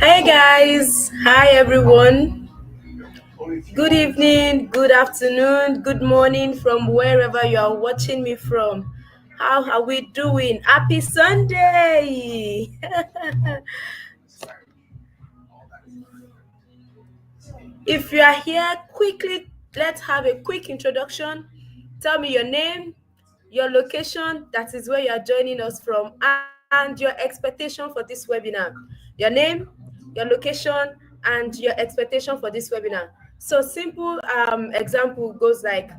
Hi guys, hi everyone. Good evening, good afternoon, good morning from wherever you are watching me from. How are we doing? Happy Sunday! If you are here, quickly let's have a quick introduction. Tell me your name, your location, that is where you are joining us from, and your expectation for this webinar. Your name, your location, and your expectation for this webinar. So simple example goes like,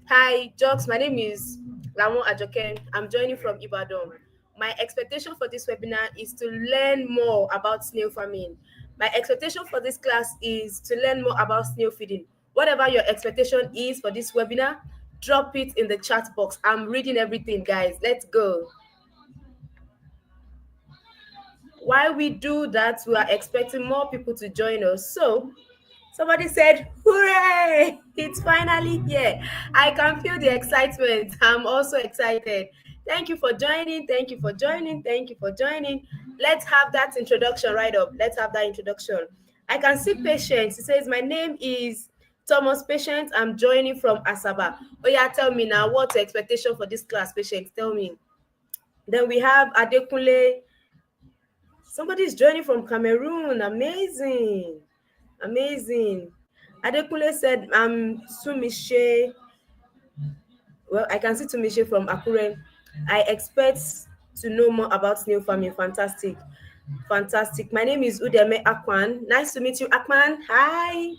hi Jocks, my name is Lamon Ajoke. I'm joining from Ibadan. My expectation for this webinar is to learn more about snail farming. My expectation for this class is to learn more about snail feeding. Whatever your expectation is for this webinar, drop it in the chat box. I'm reading everything, guys. Let's go. While we do that, we are expecting more people to join us. So, somebody said, hooray! It's finally here. I can feel the excitement. I'm also excited. Thank you for joining. Thank you for joining. Thank you for joining. Let's have that introduction right up. Let's have that introduction. I can see Patience. He says, my name is Thomas Patience. I'm joining from Asaba. Oh, yeah, tell me now, what's the expectation for this class, Patience? Tell me. Then we have Adekunle. Somebody's joining from Cameroon. Amazing. Amazing. Adekunle said, Sumishe. Well, I can see Tumishe from Akure. I expect to know more about snail farming. Fantastic. Fantastic. My name is Udeme Akwan. Nice to meet you, Akman. Hi.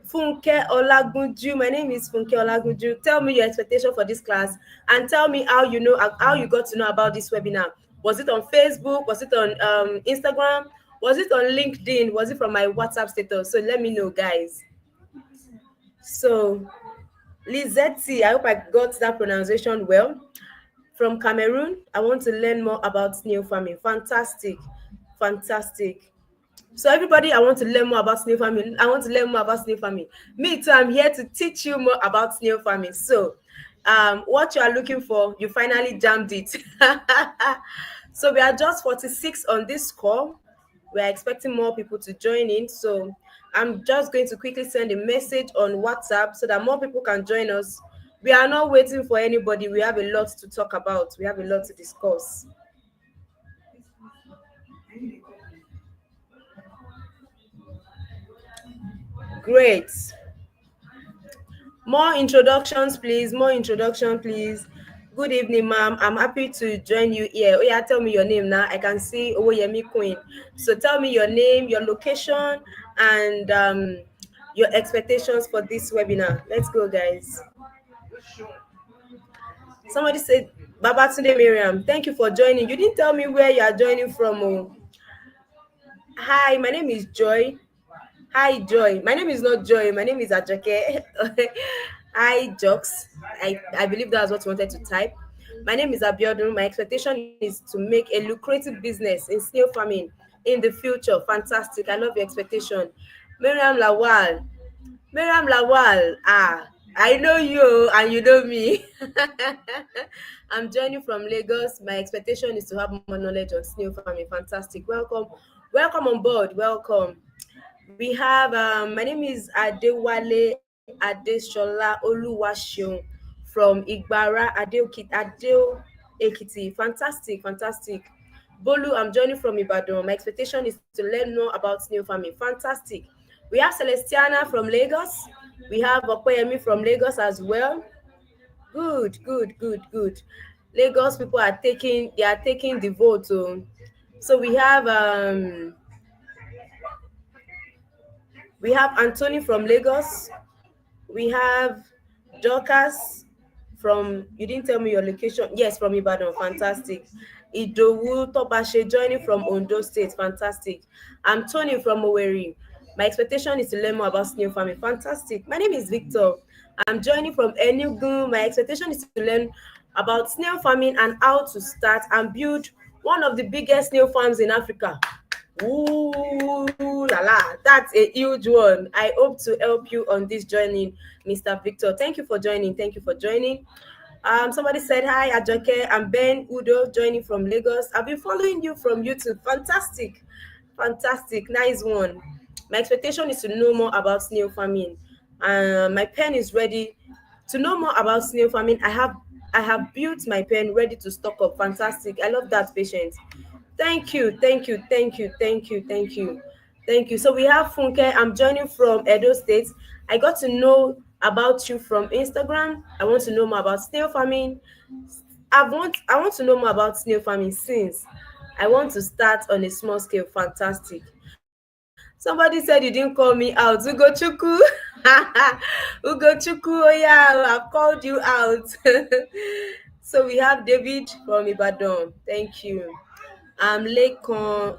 Funke Olagunju. My name is Funke Olagunju. Tell me your expectation for this class and tell me how you got to know about this webinar. Was it on Facebook? Was it on Instagram? Was it on LinkedIn? Was it from my WhatsApp status? So let me know, guys. So Lizetti, I hope I got that pronunciation well. From Cameroon, I want to learn more about snail farming. Fantastic. Fantastic. So everybody, I want to learn more about snail farming. I want to learn more about snail farming. Me too, I'm here to teach you more about snail farming. So what you are looking for, you finally jammed it. So we are just 46 on this call. We are expecting more people to join in. So I'm just going to quickly send a message on WhatsApp so that more people can join us. We are not waiting for anybody. We have a lot to talk about. We have a lot to discuss. Great. More introductions, please. More introduction, please. Good evening, ma'am. I'm happy to join you here. Oh, yeah, tell me your name now. I can see Owoyemi Queen. So tell me your name, your location, and your expectations for this webinar. Let's go, guys. Somebody said, Babatunde Miriam, thank you for joining. You didn't tell me where you are joining from. Oh. Hi, my name is Joy. Hi, Joy. My name is not Joy. My name is Ajoke. Hi, Jokes. I believe that's what you wanted to type. My name is Abiodun. My expectation is to make a lucrative business in snail farming in the future. Fantastic. I love your expectation. Miriam Lawal. Miriam Lawal. I know you and you know me. I'm joining from Lagos. My expectation is to have more knowledge on snail farming. Fantastic. Welcome. Welcome on board. Welcome. We have my name is Adewale Adeshola Oluwaseun from Igbara Adeo Ekiti. Fantastic, fantastic. Bolu, I'm joining from Ibadan. My expectation is to learn more about snail farming. Fantastic. We have Celestiana from Lagos. We have Okoyemi from Lagos as well. Good, good, good, good. Lagos people are taking the vote. So we have Anthony from Lagos. We have Dorcas from, you didn't tell me your location. Yes, from Ibadan. Fantastic. Idowu Tobashe joining from Ondo State. Fantastic. I'm Tony from Owerri. My expectation is to learn more about snail farming. Fantastic. My name is Victor. I'm joining from Enugu. My expectation is to learn about snail farming and how to start and build one of the biggest snail farms in Africa. Ooh la la, that's a huge one. I hope to help you on this journey, Mr. Victor. Thank you for joining. Thank you for joining. Somebody said hi, Ajoke. I'm Ben Udo joining from Lagos. I've been following you from YouTube. Fantastic, fantastic, nice one. My expectation is to know more about snail farming. My pen is ready to know more about snail farming. I have built my pen ready to stock up. Fantastic. I love that, patient. Thank you, thank you, thank you, thank you, thank you, thank you. So we have Funke. I'm joining from Edo State. I got to know about you from Instagram. I want to know more about snail farming. I want to know more about snail farming since I want to start on a small scale. Fantastic. Somebody said you didn't call me out. Ugochukwu. Ugochukwu, oh yeah, I've called you out. So we have David from Ibadan. Thank you. I'm Lekan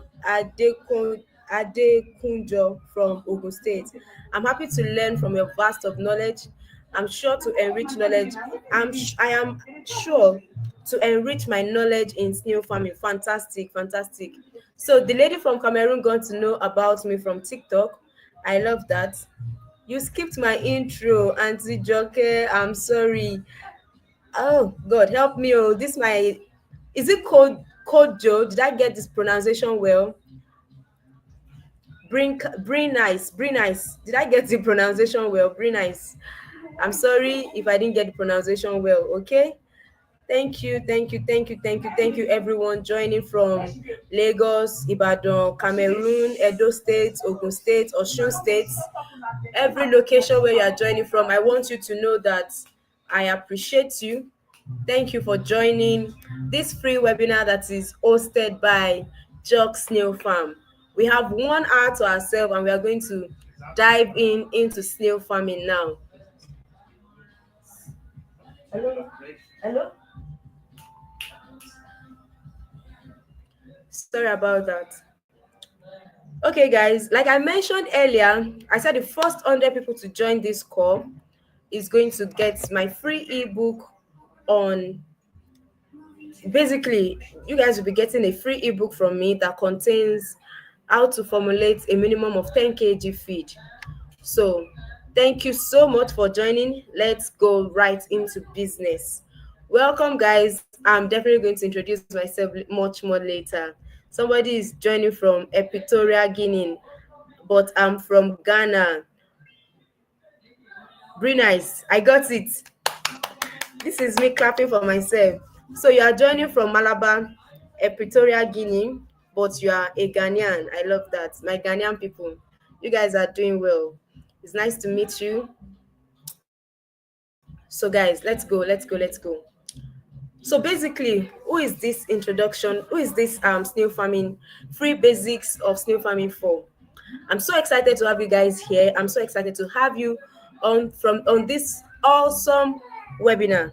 Adekunjo from Ogun State. I'm happy to learn from your vast of knowledge. I'm sure to enrich knowledge. I am sure to enrich my knowledge in snail farming. Fantastic, fantastic. So the lady from Cameroon got to know about me from TikTok. I love that. You skipped my intro, Auntie Joke. I'm sorry. Oh God, help me! Oh, this my is it code Joe? Did I get this pronunciation well? Bring nice, bring nice. Did I get the pronunciation well? Bring nice. I'm sorry if I didn't get the pronunciation well. Okay. Thank you, thank you, thank you, thank you, thank you, everyone joining from Lagos, Ibadan, Cameroon, Edo State, Ogun State, Osun State. Every location where you are joining from, I want you to know that I appreciate you. Thank you for joining this free webinar that is hosted by Jock Snail Farm. We have 1 hour to ourselves and we are going to dive into snail farming now. Hello? Hello? Sorry about that. Okay, guys, like I mentioned earlier, I said the first 100 people to join this call is going to get my free ebook on. Basically, you guys will be getting a free ebook from me that contains how to formulate a minimum of 10 kg feed. So, thank you so much for joining. Let's go right into business. Welcome, guys. I'm definitely going to introduce myself much more later. Somebody is joining from Equatorial Guinea, but I'm from Ghana. Very nice. I got it. This is me clapping for myself. So you are joining from Malabar, Preparatory Guinea, but you are a Ghanaian. I love that. My Ghanaian people, you guys are doing well. It's nice to meet you. So guys, let's go. So basically, who is this introduction? Who is this snail farming, free basics of snail farming for? I'm so excited to have you guys here. I'm so excited to have you on this awesome webinar.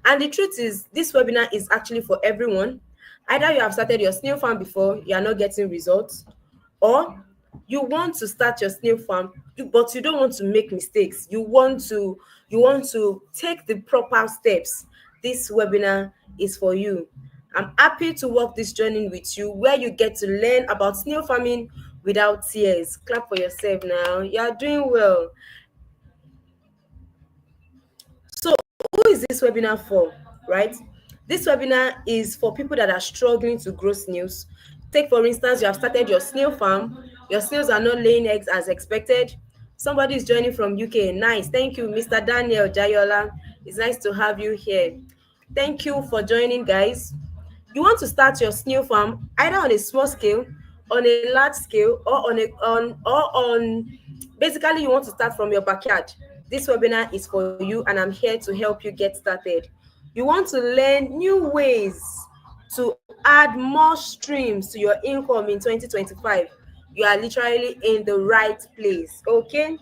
And the truth is, this webinar is actually for everyone. Either you have started your snail farm before, you are not getting results, or you want to start your snail farm, but you don't want to make mistakes. You want to take the proper steps. This webinar is for you. I'm happy to walk this journey with you, where you get to learn about snail farming without tears. Clap for yourself now. You are doing well. So, who is this webinar for, right? This webinar is for people that are struggling to grow snails. Take, for instance, you have started your snail farm. Your snails are not laying eggs as expected. Somebody is joining from UK. Nice. Thank you, Mr. Daniel Jayola. It's nice to have you here. Thank you for joining, guys. You want to start your snail farm either on a small scale, on a large scale, or on basically you want to start from your backyard. This webinar is for you and I'm here to help you get started. You want to learn new ways to add more streams to your income in 2025. You are literally in the right place. Okay,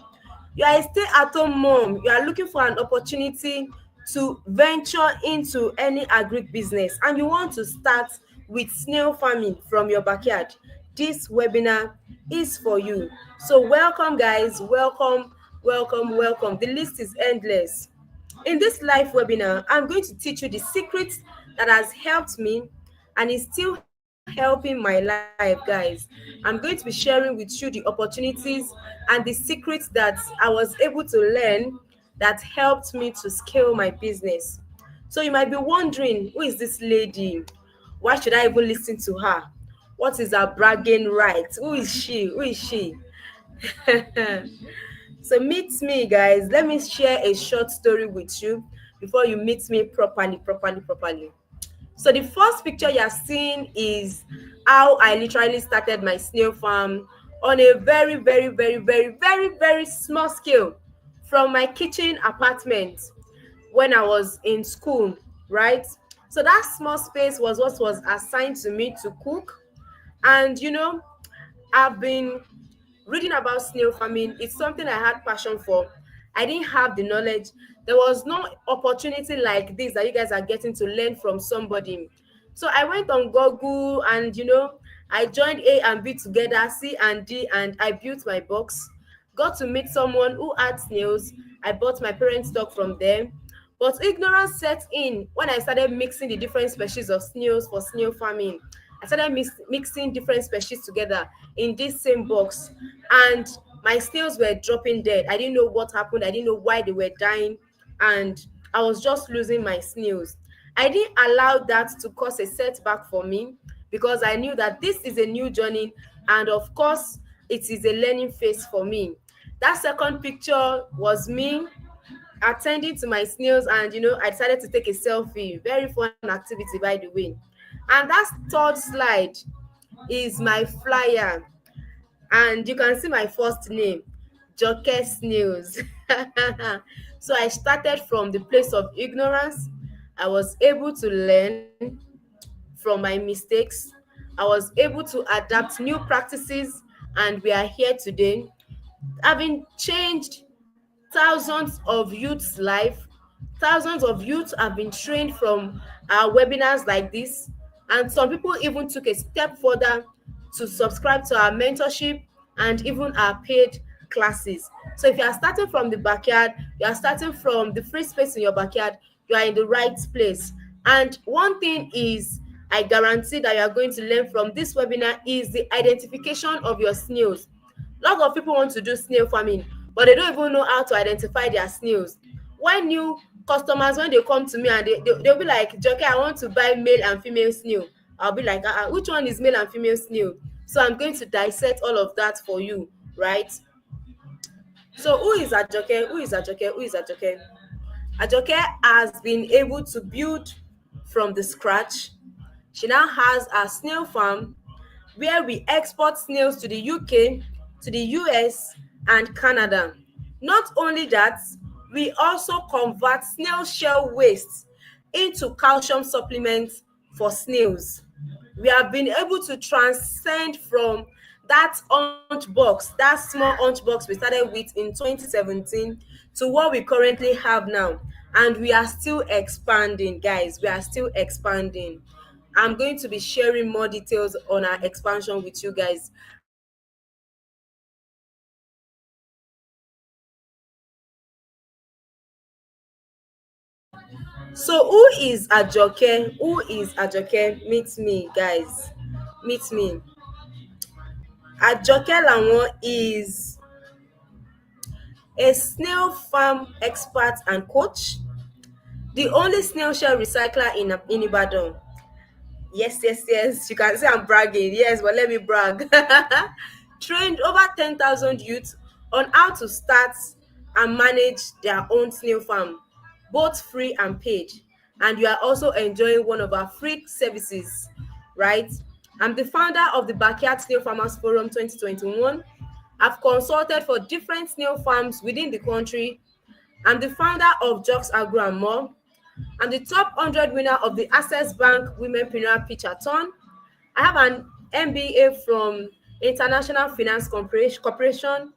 you are a stay-at-home mom. You are looking for an opportunity to venture into any agribusiness and you want to start with snail farming from your backyard. This webinar is for you. So welcome, guys. Welcome, welcome, welcome. The list is endless. In this live webinar, I'm going to teach you the secrets that has helped me and is still helping helping my life, guys. I'm going to be sharing with you the opportunities and the secrets that I was able to learn that helped me to scale my business. So you might be wondering, who is this lady? Why should I even listen to her? What is her bragging right? Who is she? Who is she? So meet me, guys. Let me share a short story with you before you meet me properly. So the first picture you're seeing is how I literally started my snail farm on a very small scale from my kitchen apartment when I was in school, right? So that small space was what was assigned to me to cook. And I've been reading about snail farming. It's something I had passion for. I didn't have the knowledge. There was no opportunity like this that you guys are getting to learn from somebody. So I went on Google and I joined A and B together, C and D, and I built my box. Got to meet someone who had snails. I bought my parents' dog from them. But ignorance set in when I started mixing the different species of snails for snail farming. I started mixing different species together in this same box, and my snails were dropping dead. I didn't know what happened. I didn't know why they were dying, and I was just losing my snails. I didn't allow that to cause a setback for me because I knew that this is a new journey, and of course, it is a learning phase for me. That second picture was me attending to my snails, and I decided to take a selfie. Very fun activity, by the way. And that third slide is my flyer, and you can see my first name, Joke Snails. So I started from the place of ignorance. I was able to learn from my mistakes. I was able to adapt new practices, and we are here today having changed thousands of youths' life. Thousands of youths have been trained from our webinars like this, and some people even took a step further to subscribe to our mentorship and even our paid classes. So if you are starting from the backyard, you are starting from the free space in your backyard, you are in the right place. And one thing is, I guarantee that you are going to learn from this webinar is the identification of your snails. Lot of people want to do snail farming, but they don't even know how to identify their snails. When new customers, when they come to me and they'll be like, Joke, I want to buy male and female snail. I'll be like, which one is male and female snail? So I'm going to dissect all of that for you, right? So who is Ajoke? Who is Ajoke? Who is Ajoke? Ajoke has been able to build from the scratch. She now has a snail farm where we export snails to the UK, to the US, and Canada. Not only that, we also convert snail shell waste into calcium supplements for snails. We have been able to transcend from that orange box, that small orange box we started with in 2017, to what we currently have now. And we are still expanding, guys. We are still expanding. I'm going to be sharing more details on our expansion with you guys. So who is Ajoke? Who is Ajoke? Meet me, guys. Meet me. Ajoke Lawon is a snail farm expert and coach, the only snail shell recycler in Ibadan. Yes. You can say I'm bragging. Yes, but let me brag. Trained over 10,000 youths on how to start and manage their own snail farm, both free and paid. And you are also enjoying one of our free services, right? I'm the founder of the Backyard Snail Farmers Forum 2021. I've consulted for different snail farms within the country. I'm the founder of Jocks Agro and More. I'm the top 100 winner of the Access Bank Womenpreneur Pitchathon. I have an MBA from International Finance Corporation.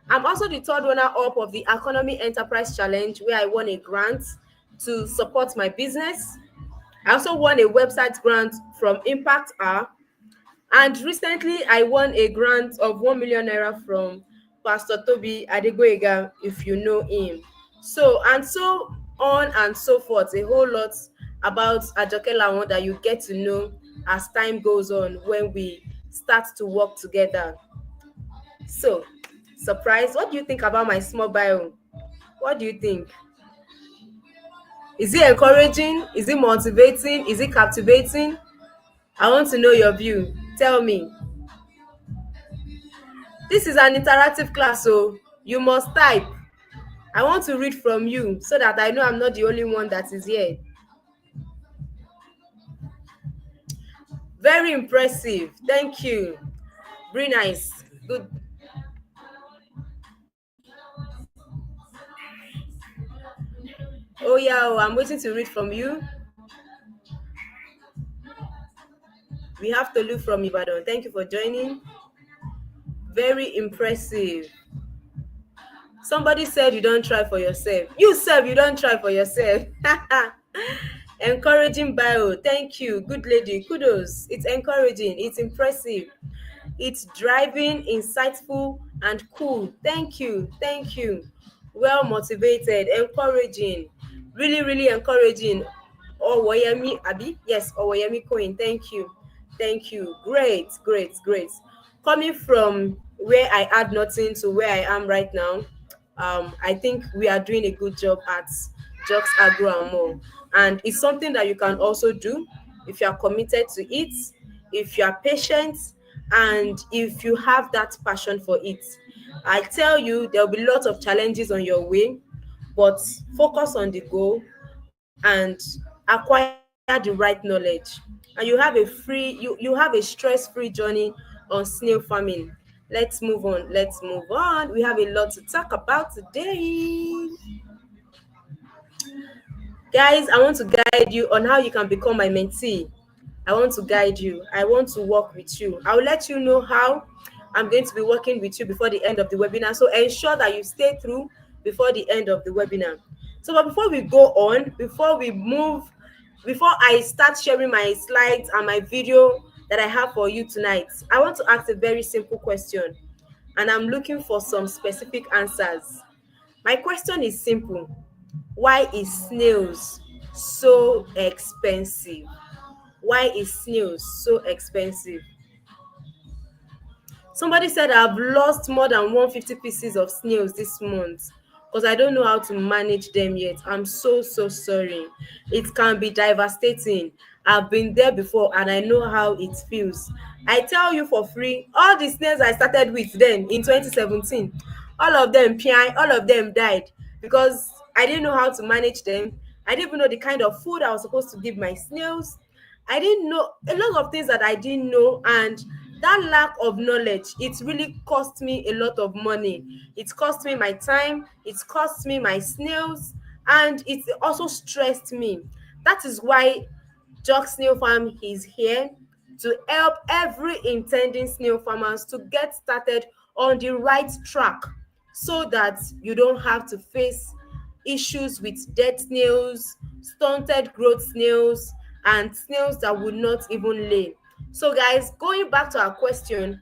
I'm also the third runner-up of the Economy Enterprise Challenge, where I won a grant to support my business. I also won a website grant from Impact R. And recently, I won a grant of 1 million naira from Pastor Toby Adegoyega, if you know him. So, and so on and so forth. A whole lot about Ajoke Lawon that you get to know as time goes on when we start to work together. So, surprise, what do you think about my small bio? What do you think? Is it encouraging? Is it motivating? Is it captivating? I want to know your view. Tell me. This is an interactive class, so you must type. I want to read from you so that I know I'm not the only one that is here. Very impressive. Thank you. Very nice. Good. Oh, yeah. Oh, I'm waiting to read from you. We have to look from Ibadan. Thank you for joining. Very impressive. Somebody said you don't try for yourself. You self, you don't try for yourself. Encouraging bio. Thank you. Good lady. Kudos. It's encouraging. It's impressive. It's driving, insightful, and cool. Thank you. Thank you. Well motivated, encouraging. Really, really encouraging. Owoyemi, Abi? Yes, Owoyemi Coin. Thank you. Thank you. Great, great, great. Coming from where I had nothing to where I am right now, I think we are doing a good job at Jocks Agro and more. And it's something that you can also do if you are committed to it, if you are patient, and if you have that passion for it. I tell you, there will be lots of challenges on your way, but focus on the goal and acquire the right knowledge. And you have a stress-free journey on snail farming. Let's move on. Let's move on. We have a lot to talk about today. Guys, I want to guide you on how you can become my mentee. I want to guide you. I want to work with you. I will let you know how I'm going to be working with you before the end of the webinar. So ensure that you stay through before the end of the webinar. So, but before we go on, before we move, before I start sharing my slides and my video that I have for you tonight, I want to ask a very simple question, and I'm looking for some specific answers. My question is simple. Why is snails so expensive? Why is snails so expensive? Somebody said I've lost more than 150 pieces of snails this month because I don't know how to manage them yet. I'm so sorry. It can be devastating. I've been there before and I know how it feels. I tell you for free, all the snails I started with then in 2017, all of them all of them died because I didn't know how to manage them. I didn't even know the kind of food I was supposed to give my snails. I didn't know a lot of things that I didn't know, and that lack of knowledge, it really cost me a lot of money. It cost me my time, it cost me my snails, and it also stressed me. That is why Jock Snail Farm is here to help every intending snail farmers to get started on the right track so that you don't have to face issues with dead snails, stunted growth snails, and snails that would not even lay. So guys, going back to our question,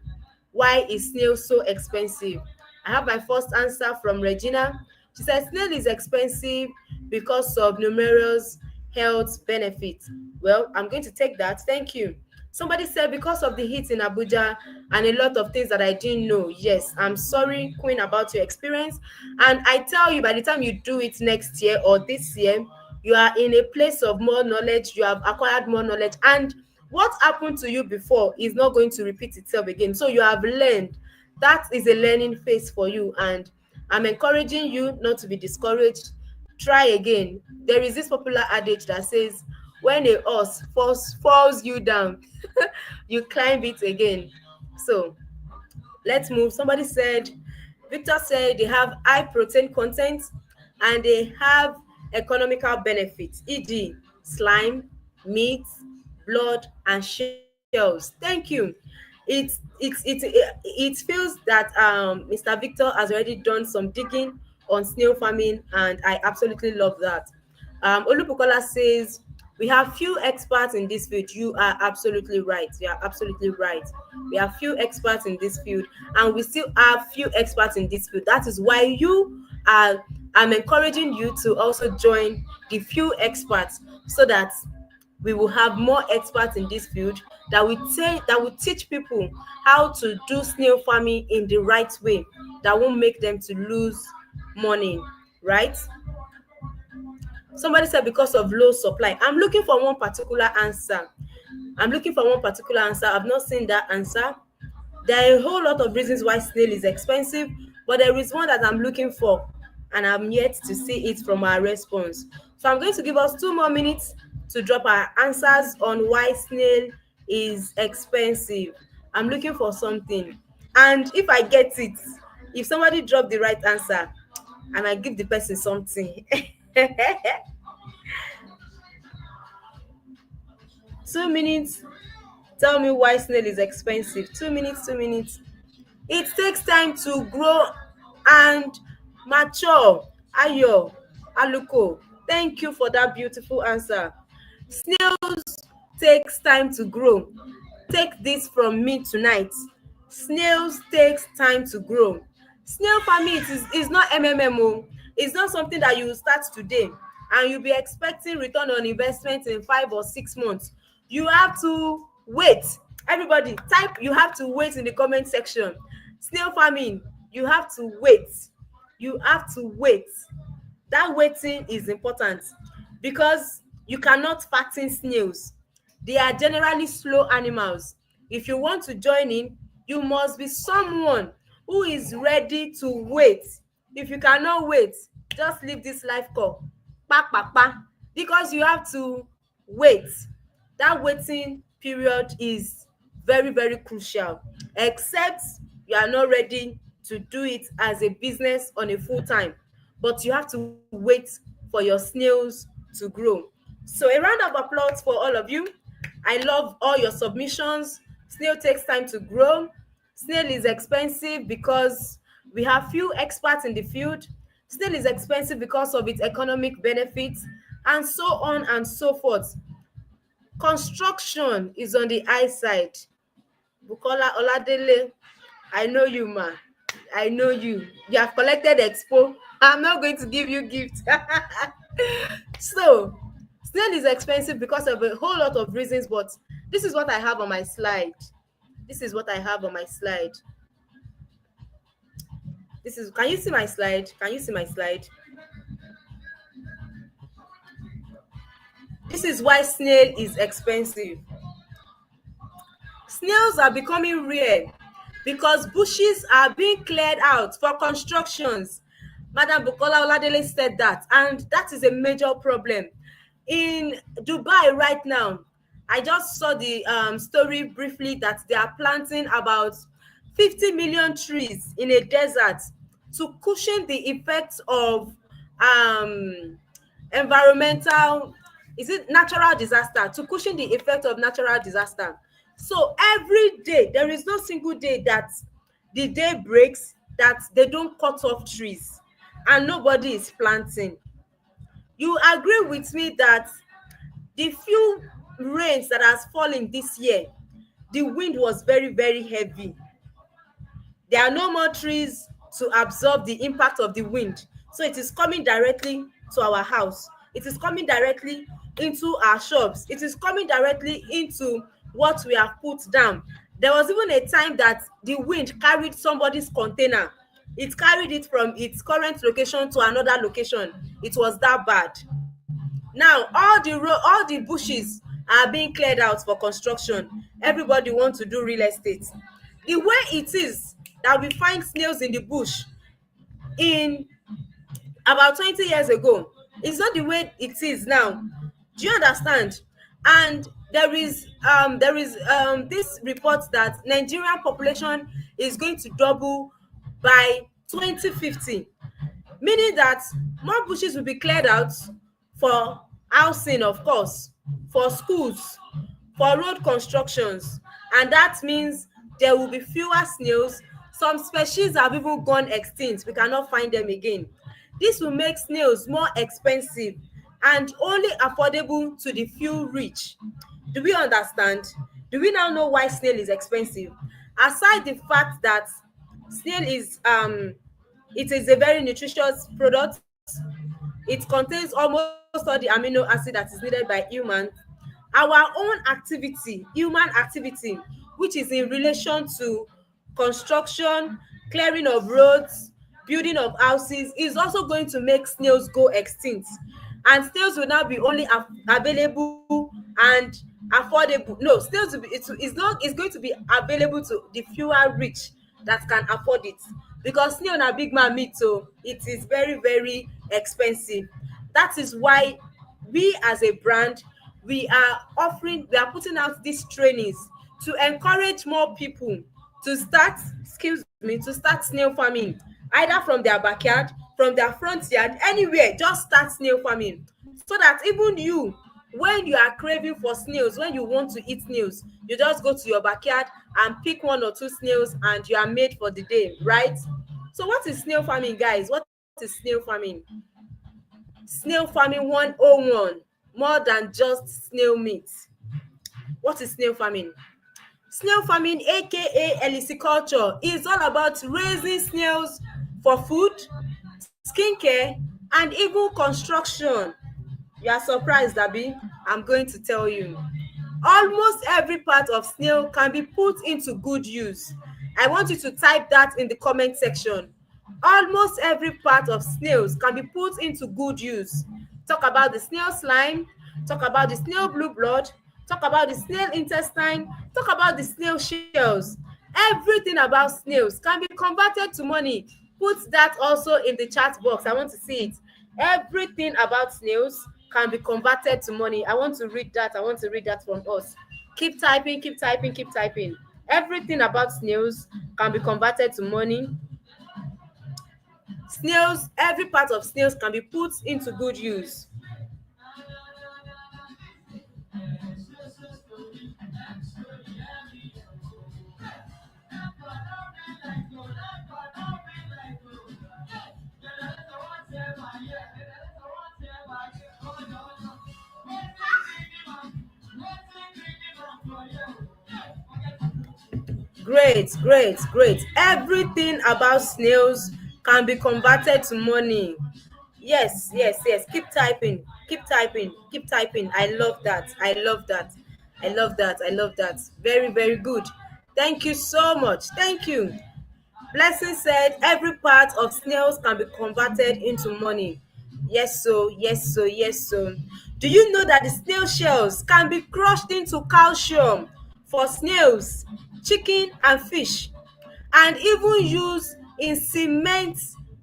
why is snail so expensive? I have my first answer from Regina. She says snail is expensive because of numerous health benefits. Well, I'm going to take that. Thank you. Somebody said because of the heat in Abuja and a lot of things that I didn't know. Yes, I'm sorry, Queen, about your experience. And I tell you, by the time you do it next year or this year, you are in a place of more knowledge, you have acquired more knowledge, and what happened to you before is not going to repeat itself again. So you have learned. That is a learning phase for you, and I'm encouraging you not to be discouraged. Try again. There is this popular adage that says when a horse falls you down, you climb it again. So let's move. Somebody said, Victor said they have high protein content and they have economical benefits, e.g., slime, meat, blood, and shells. Thank you. It feels that Mr. Victor has already done some digging on snail farming, and I absolutely love that. Olubukola says we have few experts in this field. You are absolutely right. You are absolutely right. We have few experts in this field, and we still have few experts in this field. That is why I'm encouraging you to also join the few experts so that we will have more experts in this field that will teach people how to do snail farming in the right way, that won't make them to lose money, right? Somebody said because of low supply. I'm looking for one particular answer. I've not seen that answer. There are a whole lot of reasons why snail is expensive, but there is one that I'm looking for, and I'm yet to see it from our response. So I'm going to give us 2 more minutes to drop our answers on why snail is expensive. I'm looking for something. And if I get it, if somebody drop the right answer, and I give the person something. 2 minutes. Tell me why snail is expensive. 2 minutes, 2 minutes. It takes time to grow and mature. Ayo, Aluko, thank you for that beautiful answer. Snails takes time to grow. Take this from me tonight. Snails takes time to grow. Snail farming is not MMM. It's not something that you start today and you'll be expecting return on investment in 5 or 6 months. You have to wait. Everybody type you have to wait in the comment section. Snail farming, you have to wait. You have to wait. That waiting is important because you cannot fatten snails. They are generally slow animals. If you want to join in, you must be someone who is ready to wait. If you cannot wait, just leave this life call pa pa pa, because you have to wait. That waiting period is very, very crucial, except you are not ready to do it as a business on a full time, but you have to wait for your snails to grow. So a round of applause for all of you. I love all your submissions. Snail takes time to grow. Snail is expensive because we have few experts in the field. Snail is expensive because of its economic benefits, and so on and so forth. Construction is on the high side. Bukola Oladele, I know you, ma. I know you. You have collected expo. I'm not going to give you gift. So, snail is expensive because of a whole lot of reasons, but this is what I have on my slide. This is what I have on my slide. Can you see my slide? Can you see my slide? This is why snail is expensive. Snails are becoming rare because bushes are being cleared out for constructions. Madam Bukola Oladele said that, and that is a major problem. In Dubai right now, I just saw the story briefly that they are planting about 50 million trees in a desert to cushion the effects of environmental, is it natural disaster, to cushion the effect of natural disaster. So every day, there is no single day that the day breaks that they don't cut off trees and nobody is planting. You agree with me that the few rains that has fallen this year, the wind was very, very heavy. There are no more trees to absorb the impact of the wind, so it is coming directly to our house. It is coming directly into our shops. It is coming directly into what we have put down. There was even a time that the wind carried somebody's container. It carried it from its current location to another location. It was that bad. Now all the bushes are being cleared out for construction. Everybody wants to do real estate. The way it is that we find snails in the bush in about 20 years ago, it's not the way it is now. Do you understand? And there is this report that Nigerian population is going to double by 2050, meaning that more bushes will be cleared out for housing, of course, for schools, for road constructions, and that means there will be fewer snails. Some species have even gone extinct. We cannot find them again. This will make snails more expensive and only affordable to the few rich. Do we understand? Do we now know why snail is expensive? Aside the fact that snail is it is a very nutritious product. It contains almost all the amino acid that is needed by humans. our own activity, human activity, which is in relation to construction, clearing of roads, building of houses, is also going to make snails go extinct. And snails will now be only available and affordable. No, snails will be, it's going to be available to the fewer rich that can afford it, because snail na big man meat, so it is very very expensive. That is why we as a brand, we are putting out these trainings to encourage more people to start, to start snail farming, either from their backyard, from their front yard, anywhere. Just start snail farming, so that even you, when you are craving for snails, when you want to eat snails, you just go to your backyard and pick one or two snails and you are made for the day, right? So what is snail farming, guys? What is snail farming? Snail farming 101, more than just snail meat. What is snail farming? Snail farming, aka culture, is all about raising snails for food, skincare, and even construction. You are surprised, abi? I'm going to tell you. Almost every part of snail can be put into good use. I want you to type that in the comment section. Almost every part of snails can be put into good use. Talk about the snail slime, talk about the snail blue blood, talk about the snail intestine, talk about the snail shells. Everything about snails can be converted to money. Put that also in the chat box. I want to see it. Everything about snails can be converted to money. I want to read that. I want to read that from us. Keep typing, keep typing, keep typing. Everything about snails can be converted to money. Snails, every part of snails can be put into good use. Great, great, great. Everything about snails can be converted to money. Yes, yes, yes. Keep typing, keep typing, keep typing. I love that. I love that. I love that. I love that. Very, very good. Thank you so much. Thank you. Blessing said every part of snails can be converted into money. Yes, so, yes, so, yes, so. Do you know that the snail shells can be crushed into calcium for snails, chicken, and fish, and even used in cement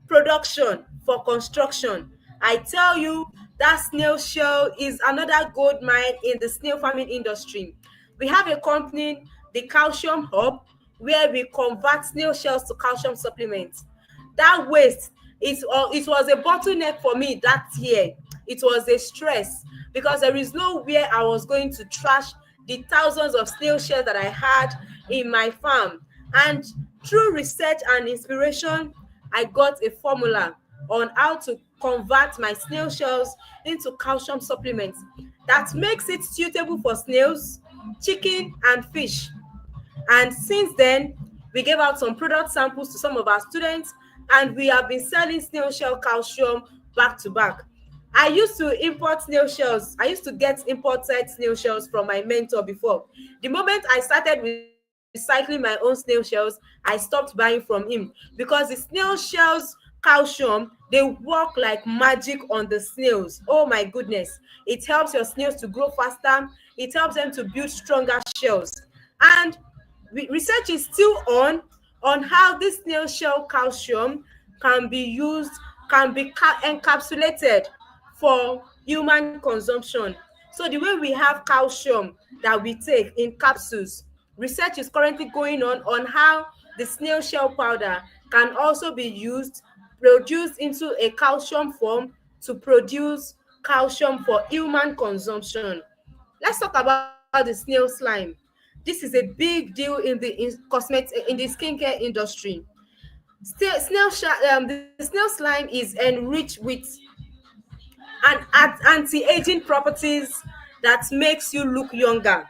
production for construction? I tell you, that snail shell is another gold mine in the snail farming industry. We have a company, the Calcium Hub, where we convert snail shells to calcium supplements. That waste, it was a bottleneck for me that year. It was a stress, because there is nowhere I was going to trash the thousands of snail shells that I had in my farm. And through research and inspiration, I got a formula on how to convert my snail shells into calcium supplements that makes it suitable for snails, chicken, and fish. And since then, we gave out some product samples to some of our students, and we have been selling snail shell calcium back to back. I used to import snail shells. I used to get imported snail shells from my mentor before. The moment I started recycling my own snail shells, I stopped buying from him, because the snail shells calcium, they work like magic on the snails. Oh my goodness. It helps your snails to grow faster. It helps them to build stronger shells. And research is still on how this snail shell calcium can be used, can be encapsulated for human consumption. So the way we have calcium that we take in capsules, research is currently going on how the snail shell powder can also be used, produced into a calcium form to produce calcium for human consumption. Let's talk about the snail slime. This is a big deal in the skincare industry. The snail slime is enriched with anti-aging properties that makes you look younger.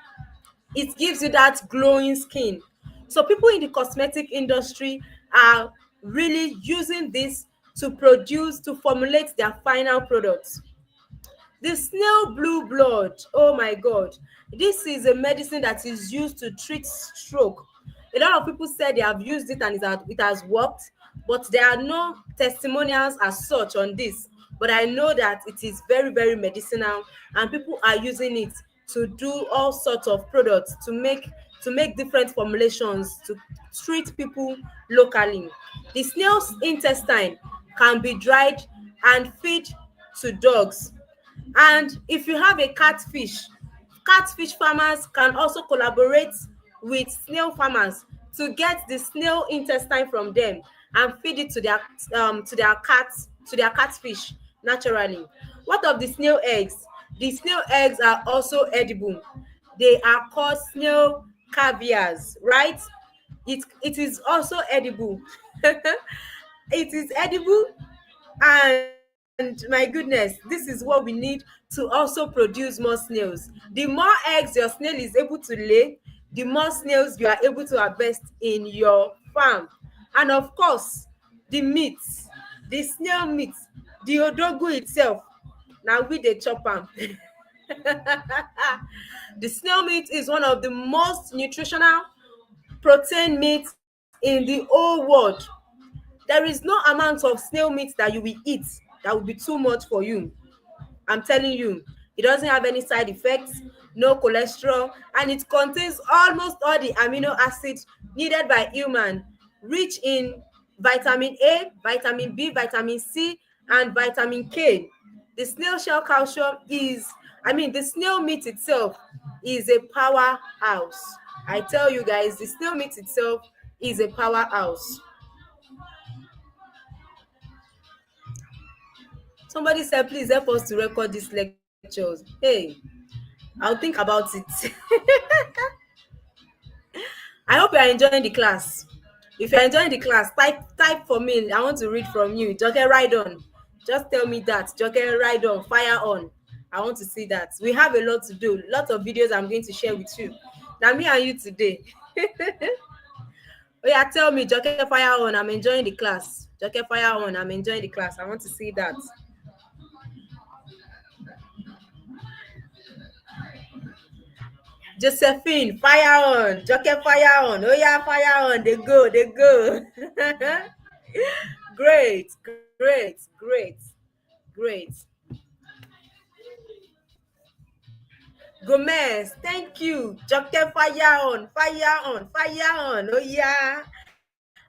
It gives you that glowing skin. So people in the cosmetic industry are really using this to formulate their final products. The snail blue blood, oh my God, this is a medicine that is used to treat stroke. A lot of people said they have used it and it has worked, but there are no testimonials as such on this. But I know that it is very, very medicinal, and people are using it to do all sorts of products to make different formulations to treat people locally. The snail's intestine can be dried and feed to dogs. And if you have a catfish farmers can also collaborate with snail farmers to get the snail intestine from them and feed it to their catfish naturally. What of the snail eggs? The snail eggs are also edible. They are called snail caviars, right? It is also edible. It is edible, and my goodness, this is what we need to also produce more snails. The more eggs your snail is able to lay, the more snails you are able to harvest in your farm. And of course, the meat, the snail meat, the odogu itself, na we dey chop am. The snail meat is one of the most nutritional protein meat in the whole world. There is no amount of snail meat that you will eat that will be too much for you. I'm telling you, it doesn't have any side effects, no cholesterol, and it contains almost all the amino acids needed by human, rich in vitamin A, vitamin B, vitamin C, and vitamin K. The snail shell calcium is, the snail meat itself is a powerhouse. I tell you guys, the snail meat itself is a powerhouse. Somebody said, please help us to record these lectures. Hey, I'll think about it. I hope you are enjoying the class. If you're enjoying the class, type for me. I want to read from you. Joke, ride on. Just tell me that. Joke, ride on. Fire on. I want to see that. We have a lot to do. Lots of videos I'm going to share with you. Now, me and you today. Oh, yeah, tell me, Joke, fire on. I'm enjoying the class. Joke, fire on. I'm enjoying the class. I want to see that. Josephine, fire on. Joke, fire on. Oh yeah, fire on. They go, they go. Great, great, great, great. Gomez, thank you. Joke, fire on, fire on, fire on. Oh yeah.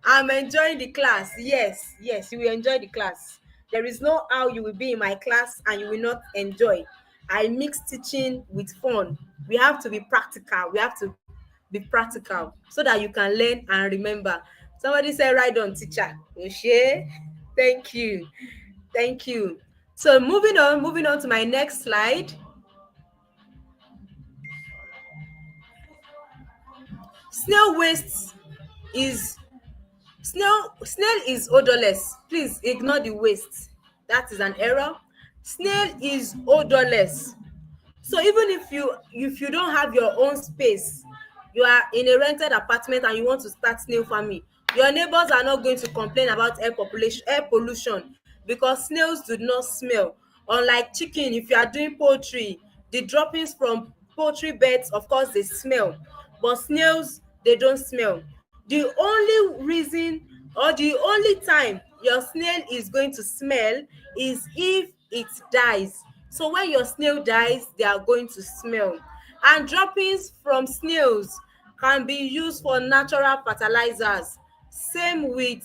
I'm enjoying the class. Yes, you will enjoy the class. There is no how you will be in my class and you will not enjoy. I mix teaching with fun. We have to be practical. We have to be practical so that you can learn and remember. Somebody said, right on, teacher. Oshe, thank you. Thank you. So moving on to my next slide. Snail waste is snail is odorless. Please ignore the waste. That is an error. Snail is odorless. So even if you don't have your own space, you are in a rented apartment and you want to start snail farming, your neighbors are not going to complain about air pollution because snails do not smell. Unlike chicken, if you are doing poultry, the droppings from poultry beds, of course they smell, but snails, they don't smell. The only reason or the only time your snail is going to smell is if it dies. So when your snail dies, they are going to smell. And droppings from snails can be used for natural fertilizers. Same with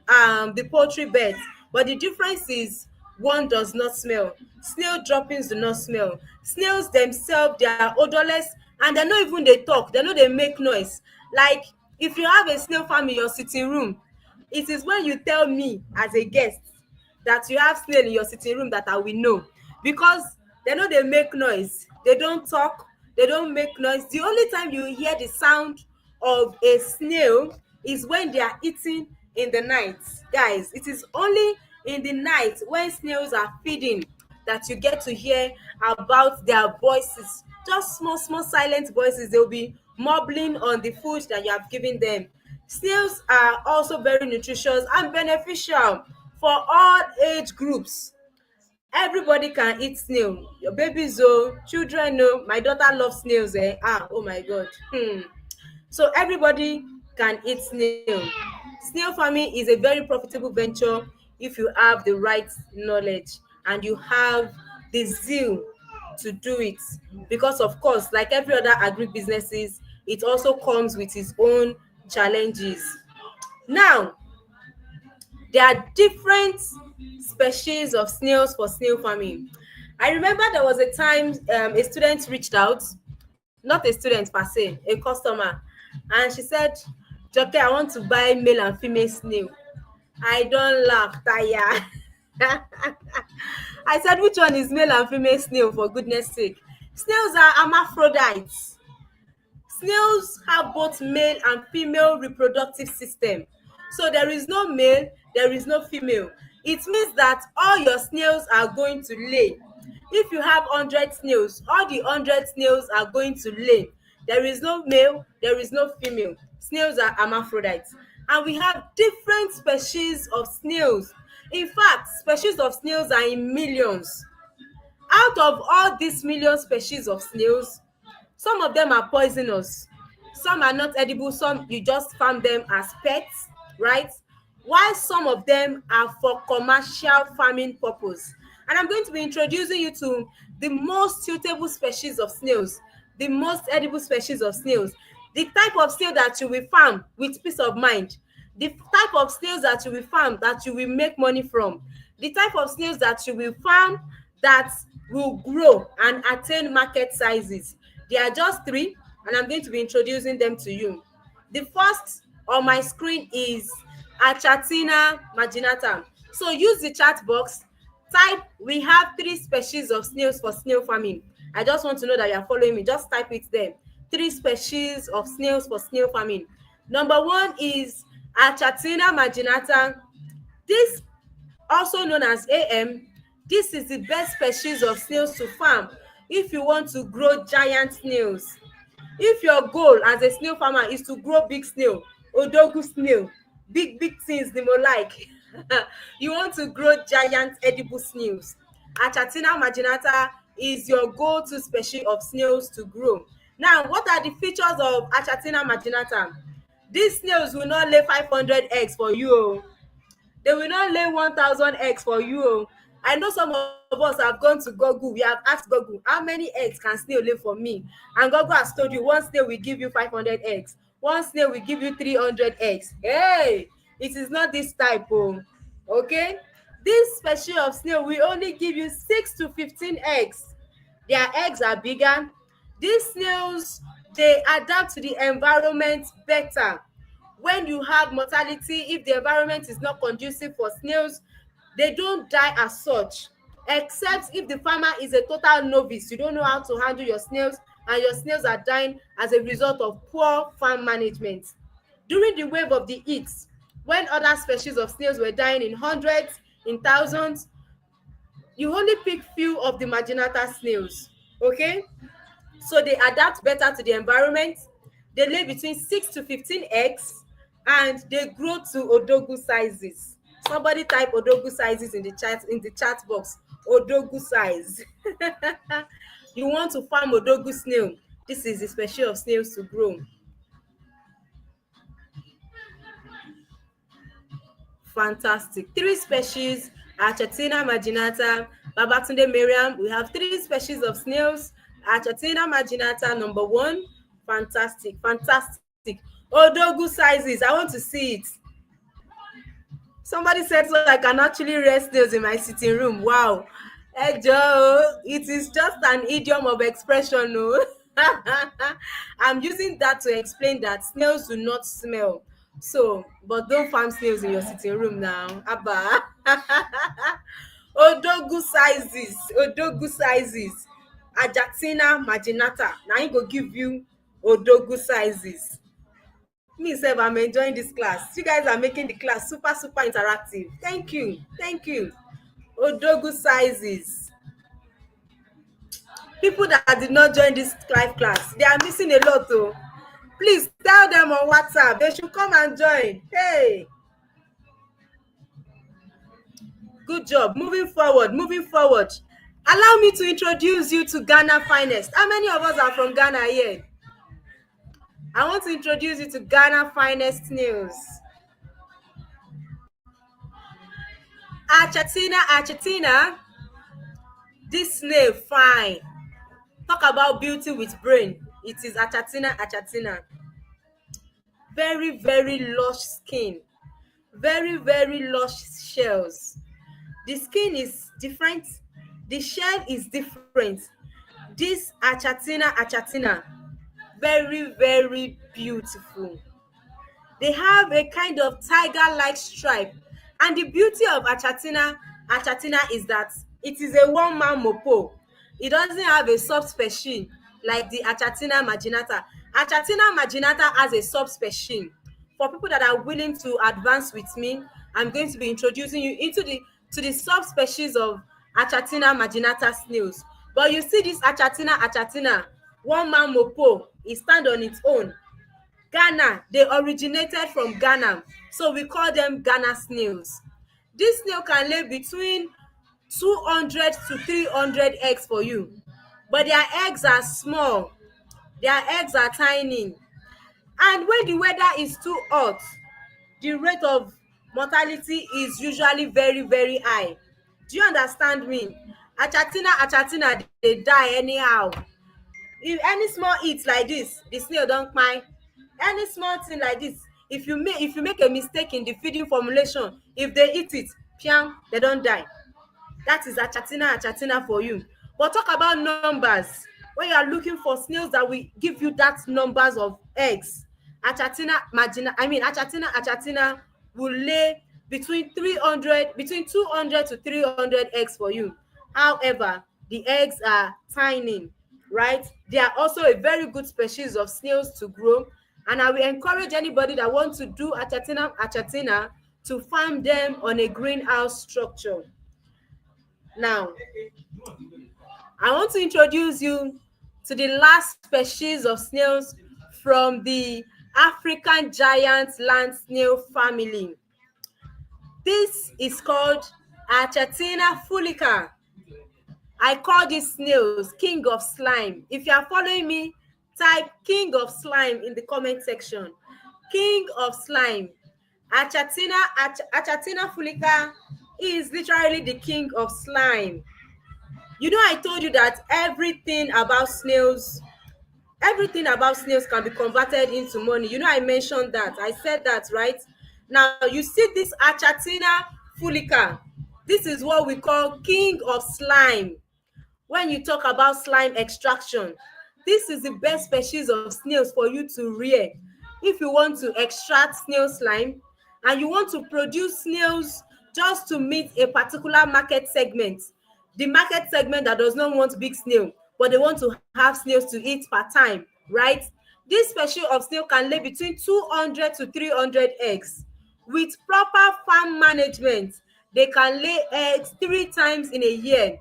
the poultry beds, but the difference is one does not smell. Snail droppings do not smell. Snails themselves, they are odorless, and they no even dey talk, they no dey make noise. Like if you have a snail farm in your sitting room, it is when you tell me as a guest that you have snail in your sitting room that I will know, because they no dey make noise, they don't talk, they don't make noise. The only time you hear the sound of a snail is when they are eating in the night. Guys, it is only in the night when snails are feeding that you get to hear about their voices. Just small small silent voices. They will be mumbling on the food that you have given them. Snails are also very nutritious and beneficial for all age groups. Everybody can eat snail. Your babies oh, children know. My daughter loves snails oh my god. So everybody can eat snail. Snail farming is a very profitable venture if you have the right knowledge and you have the zeal to do it, because of course, like every other agribusinesses, it also comes with its own challenges. Now, there are different species of snails for snail farming. I remember there was a time a student reached out, not a student per se, a customer, and she said, Joke, I want to buy male and female snail. I don laugh tire. I said, which one is male and female snail, for goodness sake? Snails are hermaphrodites. Snails have both male and female reproductive system. So there is no male, there is no female. It means that all your snails are going to lay. If you have 100 snails, all the 100 snails are going to lay. There is no male, there is no female. Snails are hermaphrodites. And we have different species of snails. In fact, species of snails are in millions. Out of all these million species of snails, some of them are poisonous, some are not edible, some you just farm them as pets, right? While some of them are for commercial farming purpose. And I'm going to be introducing you to the most suitable species of snails, the most edible species of snails, the type of snail that you will farm with peace of mind, the type of snails that you will farm that you will make money from, the type of snails that you will farm that will grow and attain market sizes. There are just three, and I'm going to be introducing them to you. The first on my screen is Achatina marginata. So use the chat box, type we have three species of snails for snail farming. I just want to know that you are following me. Just type it there. Three species of snails for snail farming. Number one is Achatina marginata. This, also known as AM, this is the best species of snails to farm if you want to grow giant snails. If your goal as a snail farmer is to grow big snail, odogu snail, big things the more like, you want to grow giant edible snails, Achatina marginata is your go-to species of snails to grow. Now, what are the features of Achatina marginata? These snails will not lay 500 eggs for you oh. They will not lay 1,000 eggs for you oh. I know some of us have gone to Google, we have asked Google, how many eggs can snail lay for me? And Google has told you one snail will give you 500 eggs, one snail will give you 300 eggs. Hey, it is not this type oh. Okay, this species of snail will only give you 6 to 15 eggs. Their eggs are bigger. These snails, they adapt to the environment better. When you have mortality, if the environment is not conducive for snails, they don't die as such, except if the farmer is a total novice, you don't know how to handle your snails, and your snails are dying as a result of poor farm management. During the wave of the heat, when other species of snails were dying in hundreds, in thousands, you only pick few of the marginata snails. Okay, so they adapt better to the environment. They lay between 6 to 15 eggs, and they grow to odogu sizes. Somebody type odogu sizes in the chat box. Odogu size. You want to farm odogu snail, this is the species of snails to grow. Fantastic. Three species: Achatina marginata. Babatunde Mariam, we have three species of snails. Achatina marginata, number one. Fantastic. Odogu sizes, I want to see it. Somebody said so I can actually rear snails in my sitting room. Wow. Joe, it is just an idiom of expression, no? I'm using that to explain that snails do not smell. So, but don't farm snails in your sitting room now. Abba. Odogu sizes. Ajatina marginata. Now I go give you odogu sizes. Me sef, I'm enjoying this class. You guys are making the class super interactive. Thank you. Odogu sizes. People that did not join this live class, they are missing a lot oh. Please tell them on WhatsApp they should come and join. Hey, Good job. Moving forward, moving forward. Allow me to introduce you to Ghana finest. How many of us are from Ghana here? I want to introduce you to Ghana finest snails. Achatina, Achatina. This snail fine. Talk about beauty with brain. It is Achatina, Achatina. Very, very lush skin. Very, very lush shells. The skin is different. The shell is different. This Achatina, very, very beautiful. They have a kind of tiger-like stripe. And the beauty of Achatina is that it is a one-man mopo. It doesn't have a subspecies like the Achatina marginata. Achatina marginata has a subspecies. For people that are willing to advance with me, I'm going to be introducing you into the subspecies of Achatina marginata snails. But you see this Achatina, one-man mopo, it stand on its own. Ghana, they originated from Ghana, so we call them Ghana snails. This snail can lay between 200 to 300 eggs for you, but their eggs are small, their eggs are tiny. And when the weather is too hot, the rate of mortality is usually very, very high. Do you understand me? Achatina, they die anyhow. If any small heat like this, the snail don kpai. Any small thing like this, if you make a mistake in the feeding formulation, if they eat it, piam, they don die. That is Achatina for you. But talk about numbers. When you are looking for snails that will give you that numbers of eggs, Achatina will lay between 200 to 300 eggs for you. However, the eggs are tiny, right? They are also a very good species of snails to grow, and I will encourage anybody that wants to do Achatina to farm them on a greenhouse structure. Now, I want to introduce you to the last species of snails from the African giant land snail family. This is called Achatina fulica. I call these snails king of slime. If you are following me, type king of slime in the comment section. King of slime. Achatina fulica is literally the king of slime. You know, I told you that everything about snails can be converted into money. You know, I mentioned that. I said that, right? Now, you see this Achatina fulica. This is what we call king of slime. When you talk about slime extraction, this is the best species of snails for you to rear. If you want to extract snail slime and you want to produce snails just to meet a particular market segment, the market segment that does not want big snail, but they want to have snails to eat per time, right? This species of snail can lay between 200 to 300 eggs. With proper farm management, they can lay eggs 3 times in a year,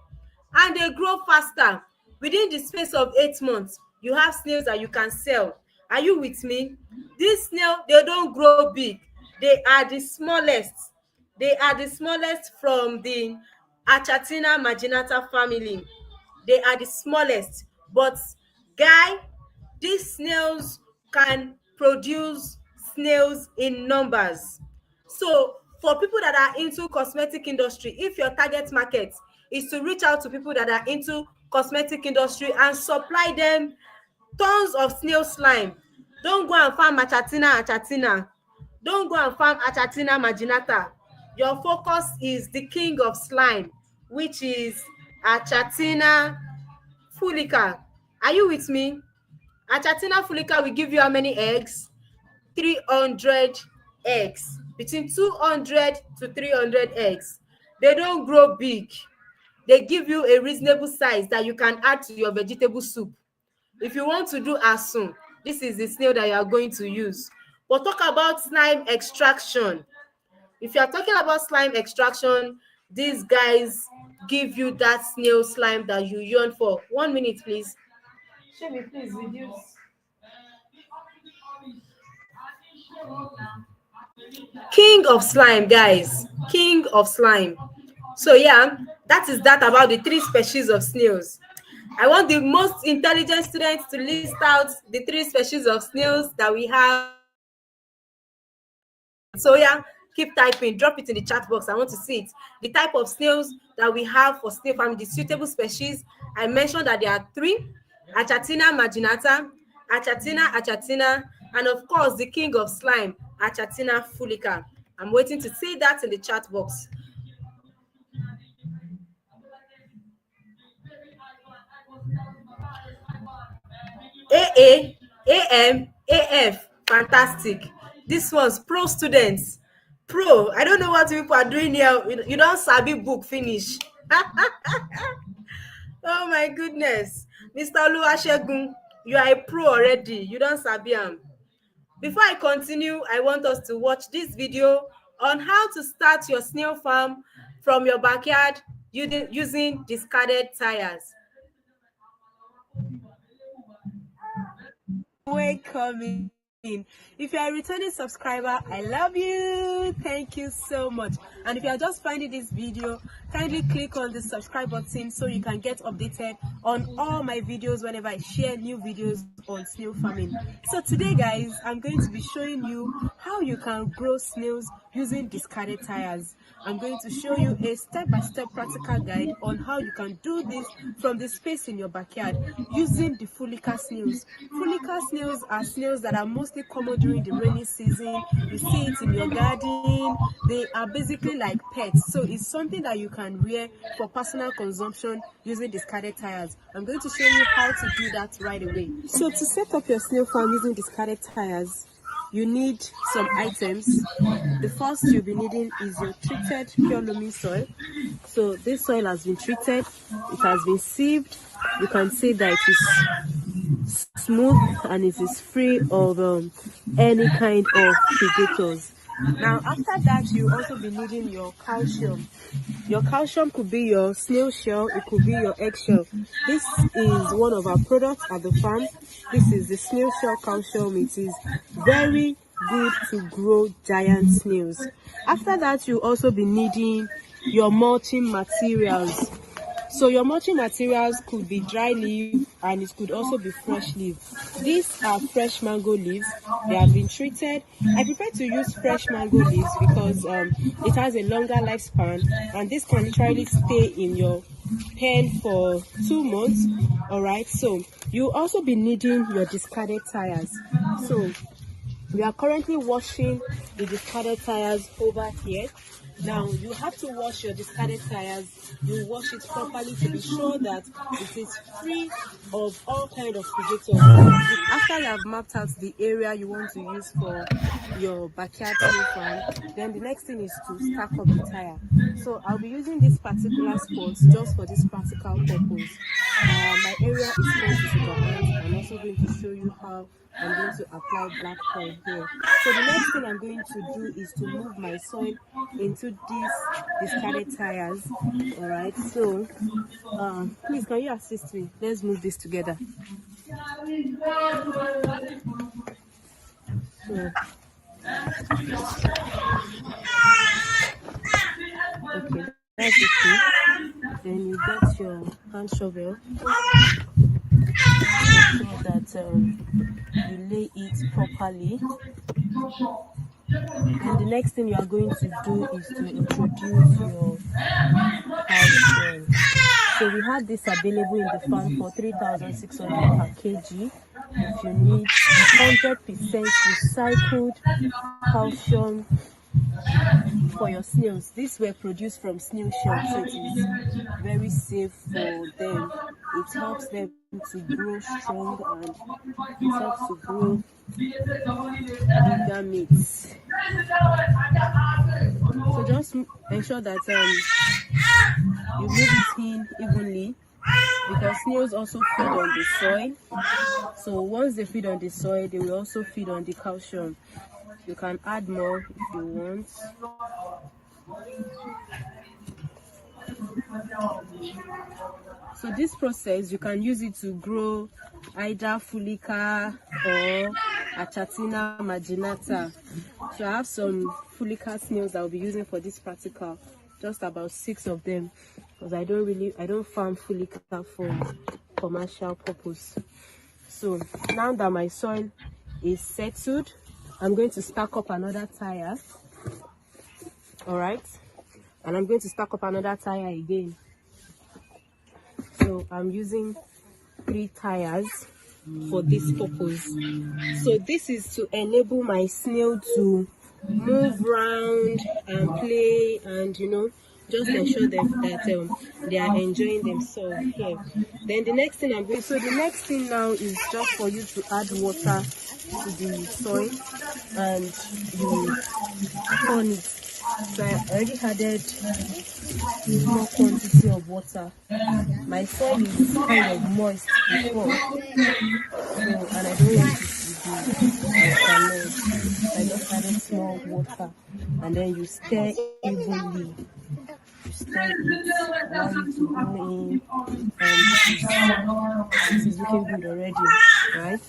and they grow faster. Within the space of 8 months, you have snails that you can sell. Are you with me? This snail, they don't grow big. They are the smallest. They are the smallest from the Achatina marginata family. They are the smallest. But guy, these snails can produce snails in numbers. So for people that are into cosmetic industry, if your target market is to reach out to people that are into cosmetic industry and supply them tons of snail slime, don't go and farm Achatina. Don't go and farm Achatina marginata. Your focus is the king of slime, which is Achatina fulica. Are you with me? Achatina fulica will give you how many eggs? 300 eggs. Between 200 to 300 eggs. They don't grow big. They give you a reasonable size that you can add to your vegetable soup. If you want to do asun, this is the snail that you are going to use. But talk about slime extraction. If you are talking about slime extraction, these guys give you that snail slime that you yearn for. 1 minute, please. Shemi, please reduce. King of slime, guys. King of slime. So yeah, that is that about the three species of snails. I want the most intelligent students to list out the three species of snails that we have in the snail family. So yeah, keep typing, drop it in the chat box. I want to see it. The type of snails that we have for snail family, the suitable species. I mentioned that there are three: Achatina marginata, Achatina, and of course the king of slime, Achatina fulica. I'm waiting to see that in the chat box. AA, AM, AF, fantastic. This one's pro students. Pro, I don't know what people are doing here. You don't sabi book finish. Oh my goodness. Mr. Oluwasegun, you are a pro already. You don't sabi am. Before I continue, I want us to watch this video on how to start your snail farm from your backyard using discarded tires. Welcome in. If you are a returning subscriber, I love you. Thank you so much. And if you are just finding this video, kindly click on the subscribe button so you can get updated on all my videos whenever I share new videos on snail farming. So today, guys, I'm going to be showing you how you can grow snails using discarded tires. I'm going to show you a step-by-step practical guide on how you can do this from the space in your backyard using the fulica snails. Fulica snails are snails that are mostly common during the rainy season. You see it in your garden. They are basically like pets, so it's something that you can rear for personal consumption using discarded tires. I'm going to show you how to do that right away. So to set up your snail farm using discarded tires, you need some items. The first you'll be needing is your treated pure loamy soil. So this soil has been treated, it has been sieved. You can see that it is smooth and it is free of any kind of predators. Now after that, you also be needing your calcium. Your calcium could be your snail shell, it could be your eggshell. This is one of our products at the farm. This is the snail shell calcium. It is very good to grow giant snails. After that, you also be needing your mulching materials. So your mulching materials could be dry leaf and it could also be fresh leaf. These are fresh mango leaves. They have been treated. I prefer to use fresh mango leaves because it has a longer lifespan, and this can literally stay in your pen for 2 months. All right, so you also be needing your discarded tires. So we are currently washing the discarded tires over here. Now you have to wash your discarded tires. You wash it properly to be sure that it is free of all kind of predators. After you have mapped out the area you want to use for your backyard snail farm, then the next thing is to stack up the tire. So I'll be using this particular spot just for this practical purpose. My area is close to sugar ant. I'm also going to show you how I'm going to apply black oil here. So the next thing I'm going to do is to move my soil into these discarded tires. All right, so please, can you assist me? Let's move this together. So, okay, that's the key. Then you get your hand shovel. Make sure that you lay it properly. And the next thing you are going to do is to introduce your calcium. So we have this available in the farm for 3,600 per kg. If you need 100% recycled calcium for your snails, these were produced from snail shell, so it is very safe for them. It helps them to grow strong and it helps to grow bigger meats. So just ensure that you move it in evenly, because snails also feed on the soil. So once they feed on the soil, they will also feed on the calcium. You can add more if you want. So this process, you can use it to grow either fulica or Achatina marginata. So I have some fulica snails that I'll be using for this practical. just about 6 of them, because I don't farm fulica for commercial purpose. So now that my soil is settled, I'm going to stack up another tire. All right, and I'm going to stack up another tire again. So I'm using 3 tires for this purpose. So this is to enable my snail to move around and play, and just ensure that they are enjoying themselves here. Then the next thing the next thing now is just for you to add water to the soil, and you turn it. So I already added more quantity of water. My soil is kind of moist before, so, and I don't want it to be stagnant. So I just added small water, and then you stir evenly. You stir it, allow it to go in, and this is looking good already, right?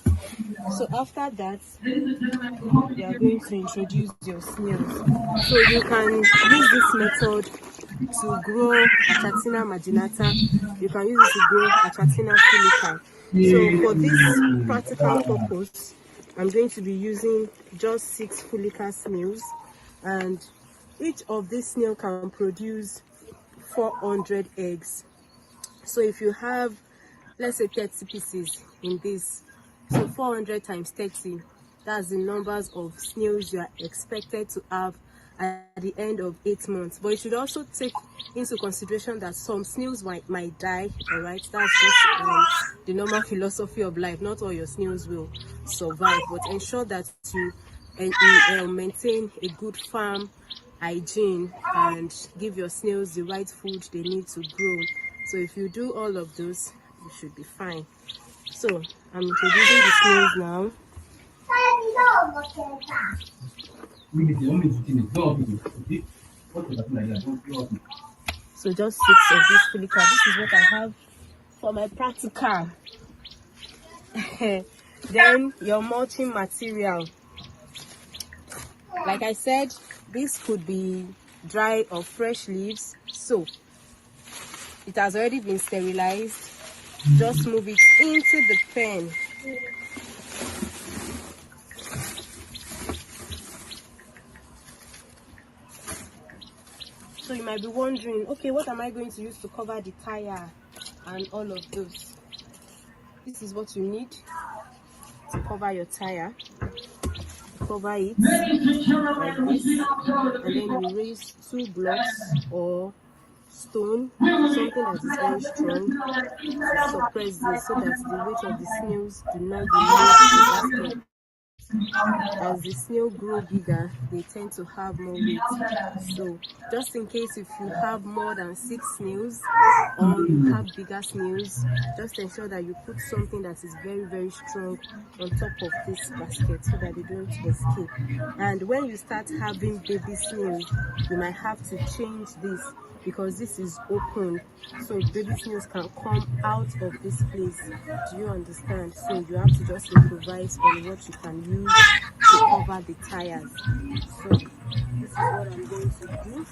So after that, you are going to introduce your snails. So you can use this method to grow Achatina marginata. You can use it to grow Achatina fulica. So for this practical purpose, I'm going to be using just 6 fulica snails, and each of these snail can produce 400 eggs. So if you have, let's say, 30 pieces in this, so 400 times 30, that's the numbers of snails you are expected to have at the end of 8 months. But you should also take into consideration that some snails might die. All right, that's just the normal philosophy of life. Not all your snails will survive, but ensure that you maintain a good farm hygiene and give your snails the right food they need to grow. So if you do all of those, you should be fine. So I'm introducing the snails now. So just 6 of this fulica. This is what I have for my practical. Then your mulching material. Like I said, this could be dry or fresh leaves. So it has already been sterilized. Just move it into the pen. So you might be wondering, okay, what am I going to use to cover the tire and all of those? This is what you need to cover your tire. Cover it like this, and then you raise 2 blocks or stone, something that is very strong, to suppress this so that the weight of the snails do not remove the basket. As the snail grow bigger, they tend to have more weight. So just in case if you have more than 6 snails or you have bigger snails, just ensure that you put something that is very, very strong on top of this basket so that they don't escape. And when you start having baby snails, you might have to change this, because this is open, so baby snails can come out of this place. Do you understand? So you have to just improvise on what you can use to cover the tires. So this is what I'm going to do.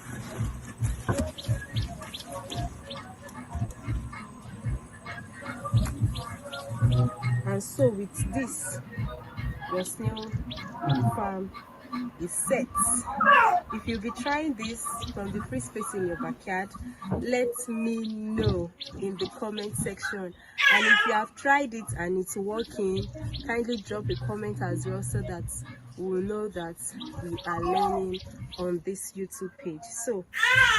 And so with this, your snail farm is set. If you'll be trying this from the free space in your backyard, let me know in the comment section. And if you have tried it and it's working, kindly drop a comment as well, so that we'll know that we are learning on this YouTube page. So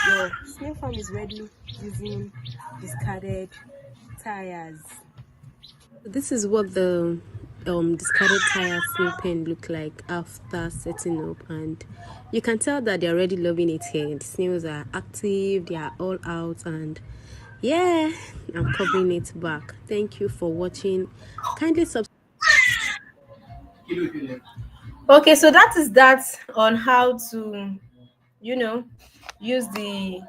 your snail farm is ready using discarded tires. This is what the discarded tire snail pen look like after setting up, and you can tell that they're already loving it here. The snails are active, they are all out, and yeah, I'm covering it back. Thank you for watching. Kindly subscribe. Okay, so that is that on how to use the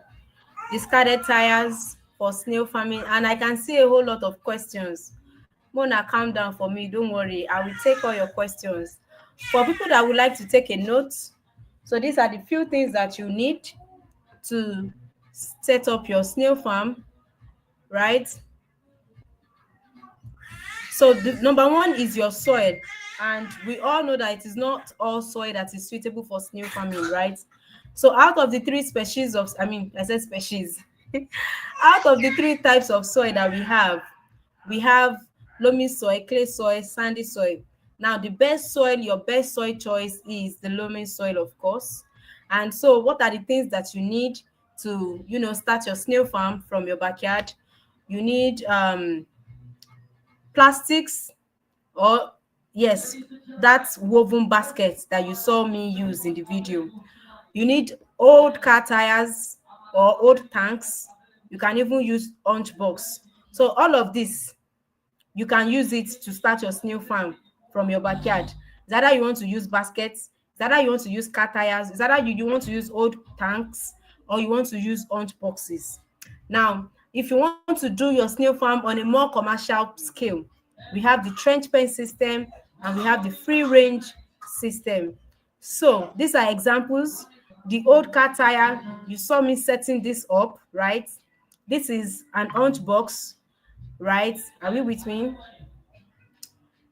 discarded tires for snail farming. And I can see a whole lot of questions. Mona, calm down for me, don't worry, I will take all your questions. For people that would like to take a note, so these are the few things that you need to set up your snail farm, right? So the number one is your soil, and we all know that it is not all soil that is suitable for snail farming, right? So out of the three species of, I mean, I said species, out of the three types of soil that we have loamy soil, clay soil, sandy soil. Now the best soil, your best soil choice is the loamy soil, of course. And so what are the things that you need to, start your snail farm from your backyard? You need plastics, or yes, that's woven basket that you saw me use in the video. You need old car tires or old tanks. You can even use orange box. So all of this, you can use it to start your snail farm from your backyard. Is either you want to use baskets, is either you want to use car tires, is either you want to use old tanks, or you want to use orange boxes. Now, if you want to do your snail farm on a more commercial scale, we have the trench pen system and we have the free range system. So these are examples. The old car tire, you saw me setting this up, right? This is an orange box, right? Are we with me?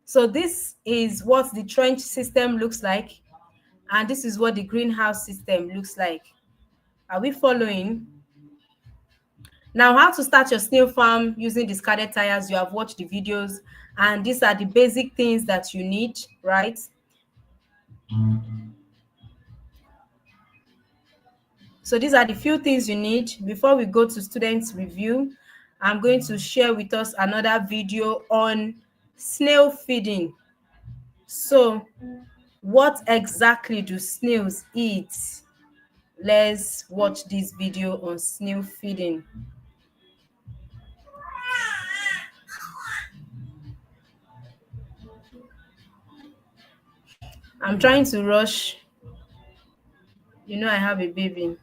So this is what the trench system looks like, and this is what the greenhouse system looks like. Are we following? Now, how to start your snail farm using discarded tires, you have watched the videos, and these are the basic things that you need, right? So these are the few things you need. Before we go to students review, I'm going to share with us another video on snail feeding. So what exactly do snails eat? Let's watch this video on snail feeding. I'm trying to rush. I have a baby.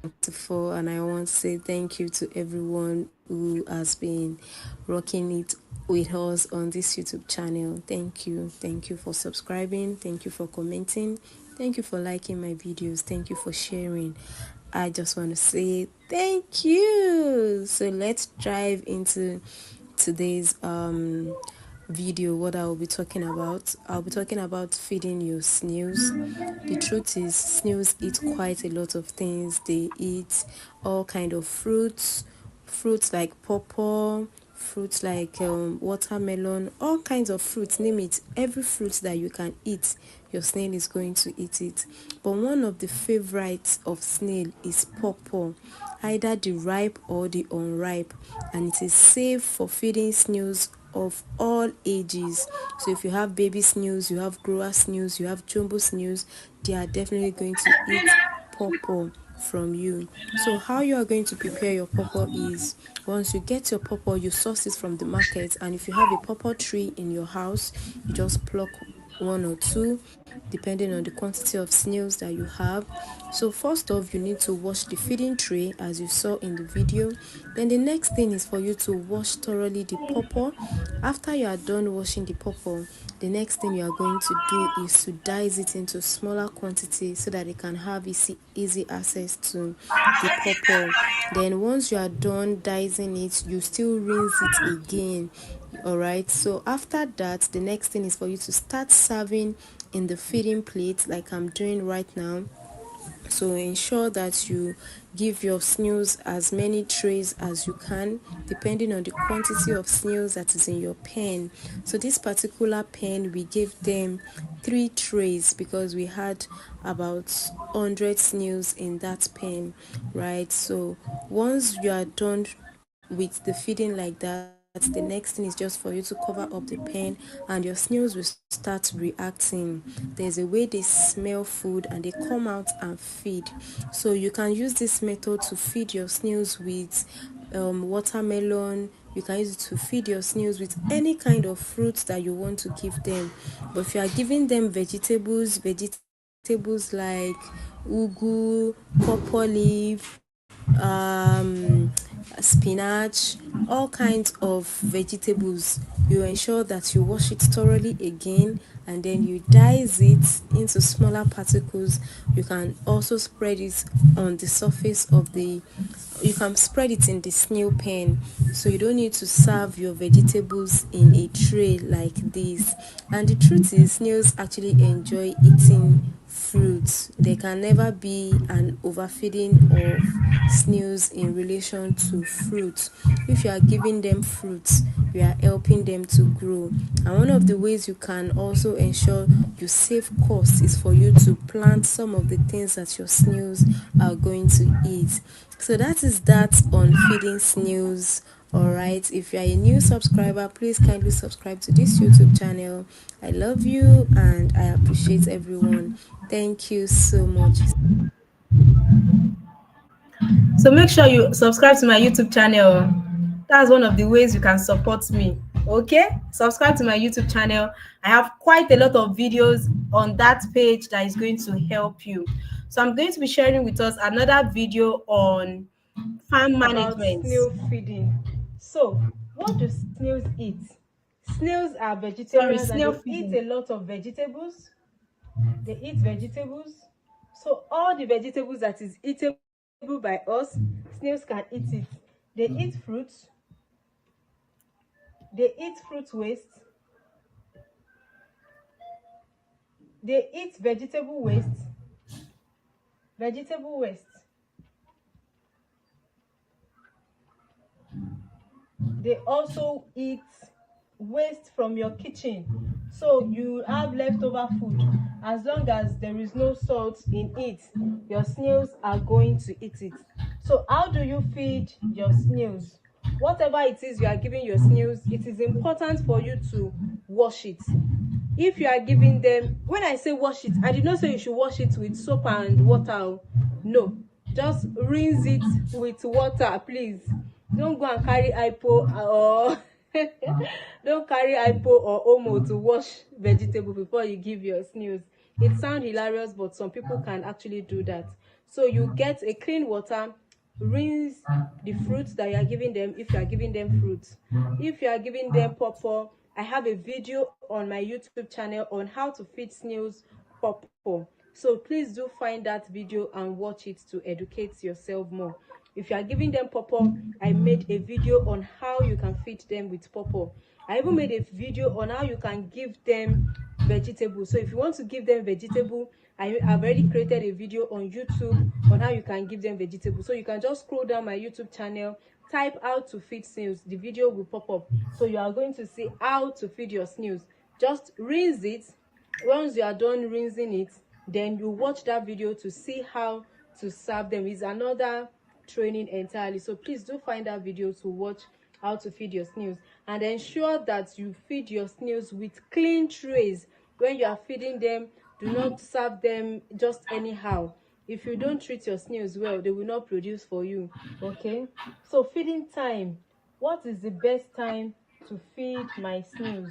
Wonderful, and I want to say thank you to everyone who has been rocking it with us on this YouTube channel. Thank you for subscribing, thank you for commenting, thank you for liking my videos, thank you for sharing. I just want to say thank you. So let's dive into today's video. What I will be talking about, I'll be talking about feeding your snails. The truth is snails eat quite a lot of things. They eat all kind of fruits like pawpaw, fruits like watermelon, all kinds of fruits, name it. Every fruit that you can eat, your snail is going to eat it. But one of the favorites of snail is pawpaw, either the ripe or the unripe, and it is safe for feeding snails of all ages. So if you have baby snails, you have grower snails, you have jumbo snails, they are definitely going to eat pawpaw from you. So how you are going to prepare your pawpaw is, once you get your pawpaw, you source it from the market, and if you have a pawpaw tree in your house, you just pluck one or two depending on the quantity of snails that you have. So first off, you need to wash the feeding tray as you saw in the video. Then the next thing is for you to wash thoroughly the pawpaw. After you are done washing the pawpaw, the next thing you are going to do is to dice it into smaller quantity so that it can have easy access to the pawpaw. Then once you are done dicing it, you still rinse it again. All right, so after that, the next thing is for you to start serving in the feeding plate like I'm doing right now. So ensure that you give your snails as many trays as you can depending on the quantity of snails that is in your pen. So this particular pen, we gave them 3 trays because we had about 100 snails in that pen, right? So once you are done with the feeding like that, the next thing is just for you to cover up the pen, and your snails will start reacting. There's a way they smell food and they come out and feed. So you can use this method to feed your snails with watermelon. You can use it to feed your snails with any kind of fruits that you want to give them. But if you are giving them vegetables like ugu, pawpaw leaf, spinach, all kinds of vegetables, you ensure that you wash it thoroughly again and then you dice it into smaller particles. You can also spread it on the surface of the, you can spread it in the snail pen, so you don't need to serve your vegetables in a tray like this. And the truth is, snails actually enjoy eating fruits. There can never be an overfeeding of snails in relation to fruits. If you are giving them fruits, you are helping them to grow. And one of the ways you can also ensure you save costs is for you to plant some of the things that your snails are going to eat. So that is that on feeding snails. Alright, if you are a new subscriber, please kindly subscribe to this YouTube channel. I love you and I appreciate everyone. Thank you so much. So make sure you subscribe to my YouTube channel. That's one of the ways you can support me. Okay? Subscribe to my YouTube channel. I have quite a lot of videos on that page that is going to help you. So I'm going to be sharing with us another video on farm About management. snail feeding. So, what do snails eat? Snails are Sorry, vegetarians and snail they eat a feeding. lot of vegetables. They eat vegetables. So, all the vegetables that is eatable by us, snails can eat it. They eat fruits, they eat fruit waste, they eat vegetable waste. They also eat waste from your kitchen. So you have leftover food. As long as there is no salt in it, your snails are going to eat it. So how do you feed your snails? Whatever it is you are giving your snails, it is important for you to wash it. If you are giving them, when I say wash it, I did not say you should wash it with soap and water no, just rinse it with water, please. Don't go and carry hypo or don't carry hypo or omo to wash vegetable before you give your snails. It sounds hilarious, but some people can actually do that. So you get a clean water, rinse the fruits that you are giving them. If you are giving them fruits, if you are giving them pawpaw, I have a video on my YouTube channel on how to feed snails pawpaw. So please do find that video and watch it to educate yourself more. If you are giving them pawpaw, I made a video on how you can feed them with pawpaw. I even made a video on how you can give them vegetable. So if you want to give them vegetable, I've already created a video on YouTube on how you can give them vegetable. So you can just scroll down my YouTube channel, type how to feed snails, the video will pop up. So you are going to see how to feed your snails. Just rinse it. Once you are done rinsing it, then you watch that video to see how to serve them. It's another training entirely. So please do find that video to watch how to feed your snails, and ensure that you feed your snails with clean trays. When you are feeding them, do not serve them just anyhow. If you don't treat your snails well, they will not produce for you. Okay, so feeding time. What is the best time to feed my snails?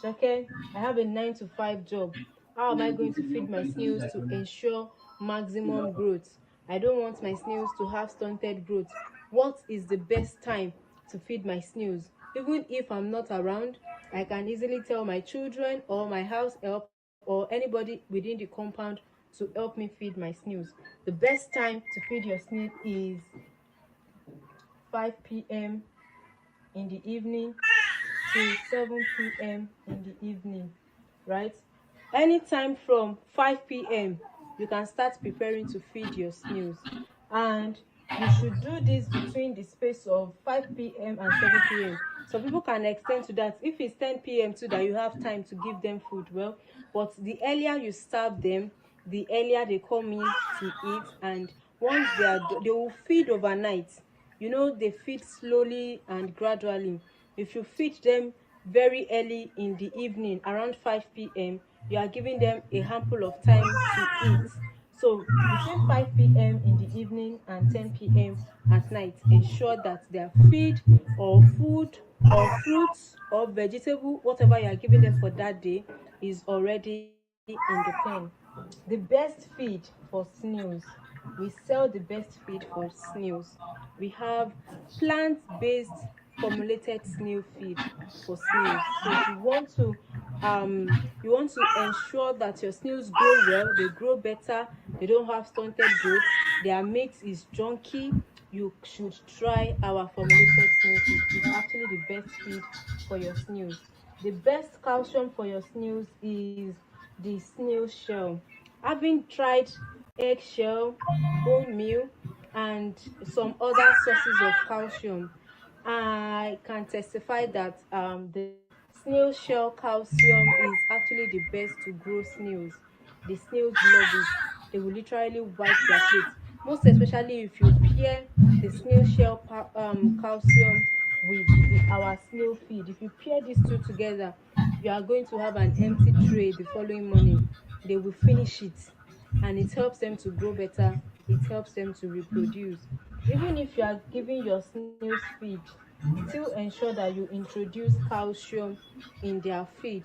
Okay, I have a 9 to 5 job. How am I going to feed my snails to ensure maximum growth? I don't want my snails to have stunted growth. What is the best time to feed my snails? Even if I'm not around, I can easily tell my children or my house help or anybody within the compound to help me feed my snails. The best time to feed your snail is 5 p.m. in the evening to 7 p.m. in the evening, right? Anytime from 5 p.m., you can start preparing to feed your snails. And you should do this between the space of 5 p.m. and 7 p.m. Some people can extend to that. If it's 10 p.m. too, that you have time to give them food, well, but the earlier you serve them, the earlier they come in to eat. And once they will feed overnight. You know, they feed slowly and gradually. If you feed them very early in the evening around 5 p.m., you are giving them a handful of time to eat. So between 5 p.m. in the evening and 10 p.m. at night, ensure that their feed or food or fruits or vegetable, whatever you are giving them for that day, is already in the pen. The best feed for snails. We sell the best feed for snails. We have plant-based formulated snail feed for snails. So if you want to you want to ensure that your snails grow well, they grow better, they don't have stunted growth, their mate is junky, you should try our formulated snail feed. It's actually the best feed for your snails. The best calcium for your snails is the snail shell. Having tried eggshell, bone meal, and some other sources of calcium, I can testify that the snail shell calcium is actually the best to grow snails. The snails love it. They will literally wipe their plates. Most especially if you pair the snail shell calcium with our snail feed. If you pair these two together, you are going to have an empty tray the following morning. They will finish it, and it helps them to grow better. It helps them to reproduce. Even if you are giving your snails feed, still ensure that you introduce calcium in their feed,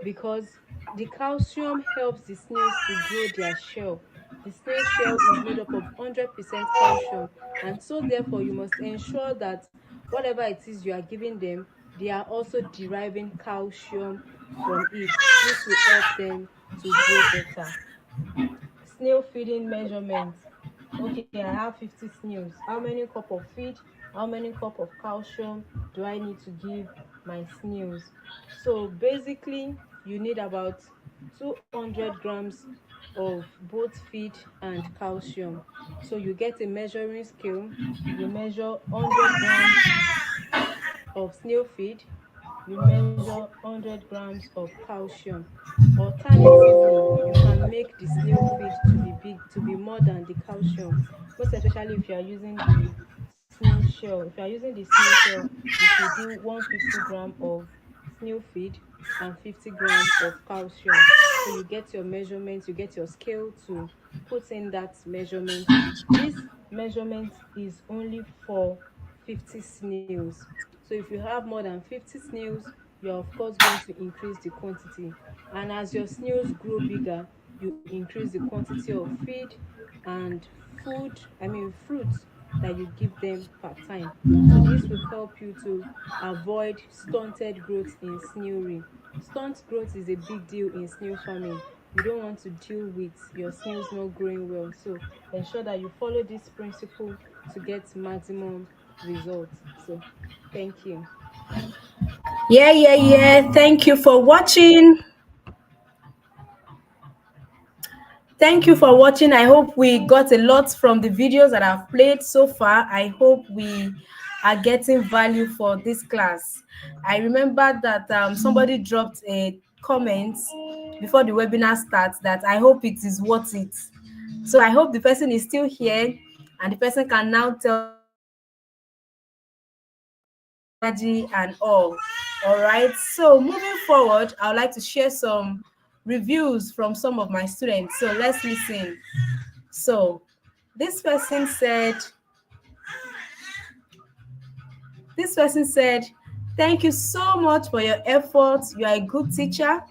because the calcium helps the snails to grow their shell. The snail shell is made up of 100% calcium, and so therefore you must ensure that whatever it is you are giving them, they are also deriving calcium from it. This will help them to grow better. Snail feeding measurement. Okay, I have 50 snails. How many cup of feed, how many cup of calcium do I need to give my snails? So basically you need about 200 grams of both feed and calcium. So you get a measuring scale, you measure 100 grams of snail feed, you measure 100 grams of calcium. Alternatively, you can make the snail feed to be more than the calcium, most especially if you are using the snail shell. If you are using the snail shell, you could do 150-gram of snail feed and 50 grams of calcium. So you get your measurements, you get your scale to put in that measurement. This measurement is only for 50 snails. So if you have more than 50 snails, you're of course going to increase the quantity. And as your snails grow bigger, you increase the quantity of feed and fruits that you give them per time. So this will help you to avoid stunted growth in snailry. Stunt growth is a big deal in snail farming. You don't want to deal with your snails not growing well. So ensure that you follow this principle to get maximum results. So thank you. Yeah, yeah, yeah. Thank you for watching. Thank you for watching. I hope we got a lot from the videos that I've played so far. I hope we are getting value for this class. I remember that somebody dropped a comment before the webinar starts that I hope it is worth it. So I hope the person is still here and the person can now tell me energy and all. All right. So moving forward, I would like to share some reviews from some of my students. So let's listen. So this person said, this person said, thank you so much for your efforts. You are a good teacher.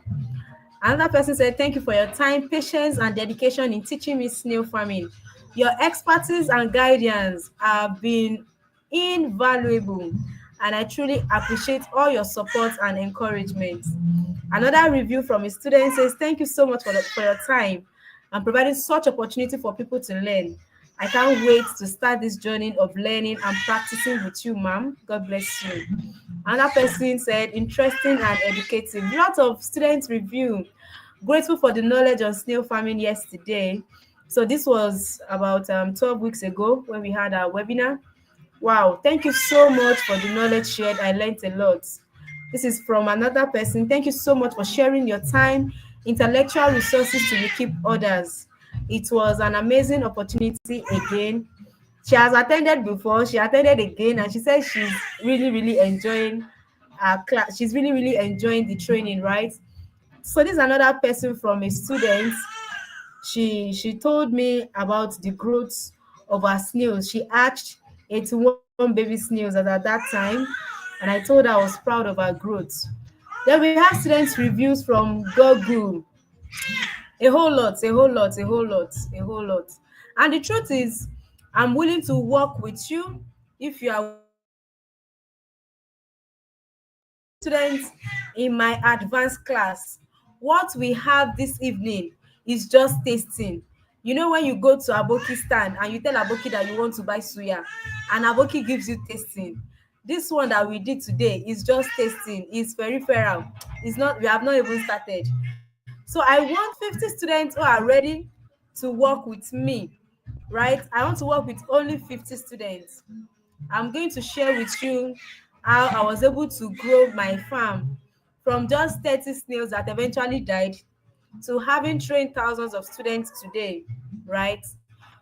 Another person said, thank you for your time, patience, and dedication in teaching me snail farming. Your expertise and guidance have been invaluable, and I truly appreciate all your support and encouragement. Another review from a student says, thank you so much for your time and providing such opportunity for people to learn. I can't wait to start this journey of learning and practicing with you, ma'am. God bless you. Another person said, interesting and educative. Lots of students review. Grateful for the knowledge on snail farming yesterday. So this was about 12 weeks ago when we had our webinar. Wow, thank you so much for the knowledge shared. I learned a lot. This is from another person. Thank you so much for sharing your time, intellectual resources to equip others. It was an amazing opportunity again. She has attended before, she attended again, and she says she's really, really enjoying our class. She's really, really enjoying the training, right? So this is another person from a student. She told me about the growth of her snails. She hatched 81 baby snails at that time, and I told her I was proud of her growth. Then we have students reviews from Google. A whole lot, a whole lot, a whole lot, a whole lot. And the truth is, I'm willing to work with you if you are willing to students in my advanced class. What we have this evening is just tasting. You know when you go to Aboki stand and you tell Aboki that you want to buy suya and Aboki gives you tasting. This one that we did today is just tasting. It's peripheral. It's not, we have not even started. So I want 50 students who are ready to work with me, right? I want to work with only 50 students. I'm going to share with you how I was able to grow my farm from just 30 snails that eventually died to having trained thousands of students today, right?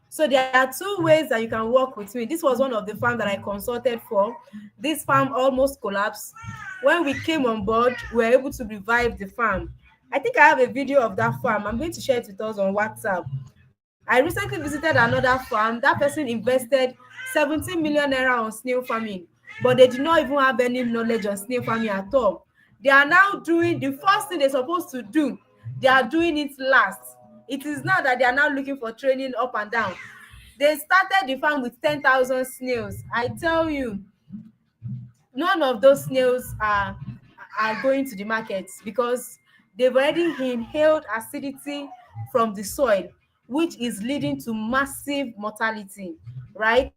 So there are two ways that you can work with me. This was one of the farms that I consulted for. This farm almost collapsed. When we came on board, we were able to revive the farm. I think I have a video of that farm. I'm going to share it with us on WhatsApp. I recently visited another farm. That person invested 17 million naira on snail farming, but they did not even have any knowledge on snail farming at all. They are now doing the first thing they're supposed to do. They are doing it last. It is now that they are now looking for training up and down. They started the farm with 10,000 snails. I tell you, none of those snails are going to the market because they've already inhaled acidity from the soil, which is leading to massive mortality, right?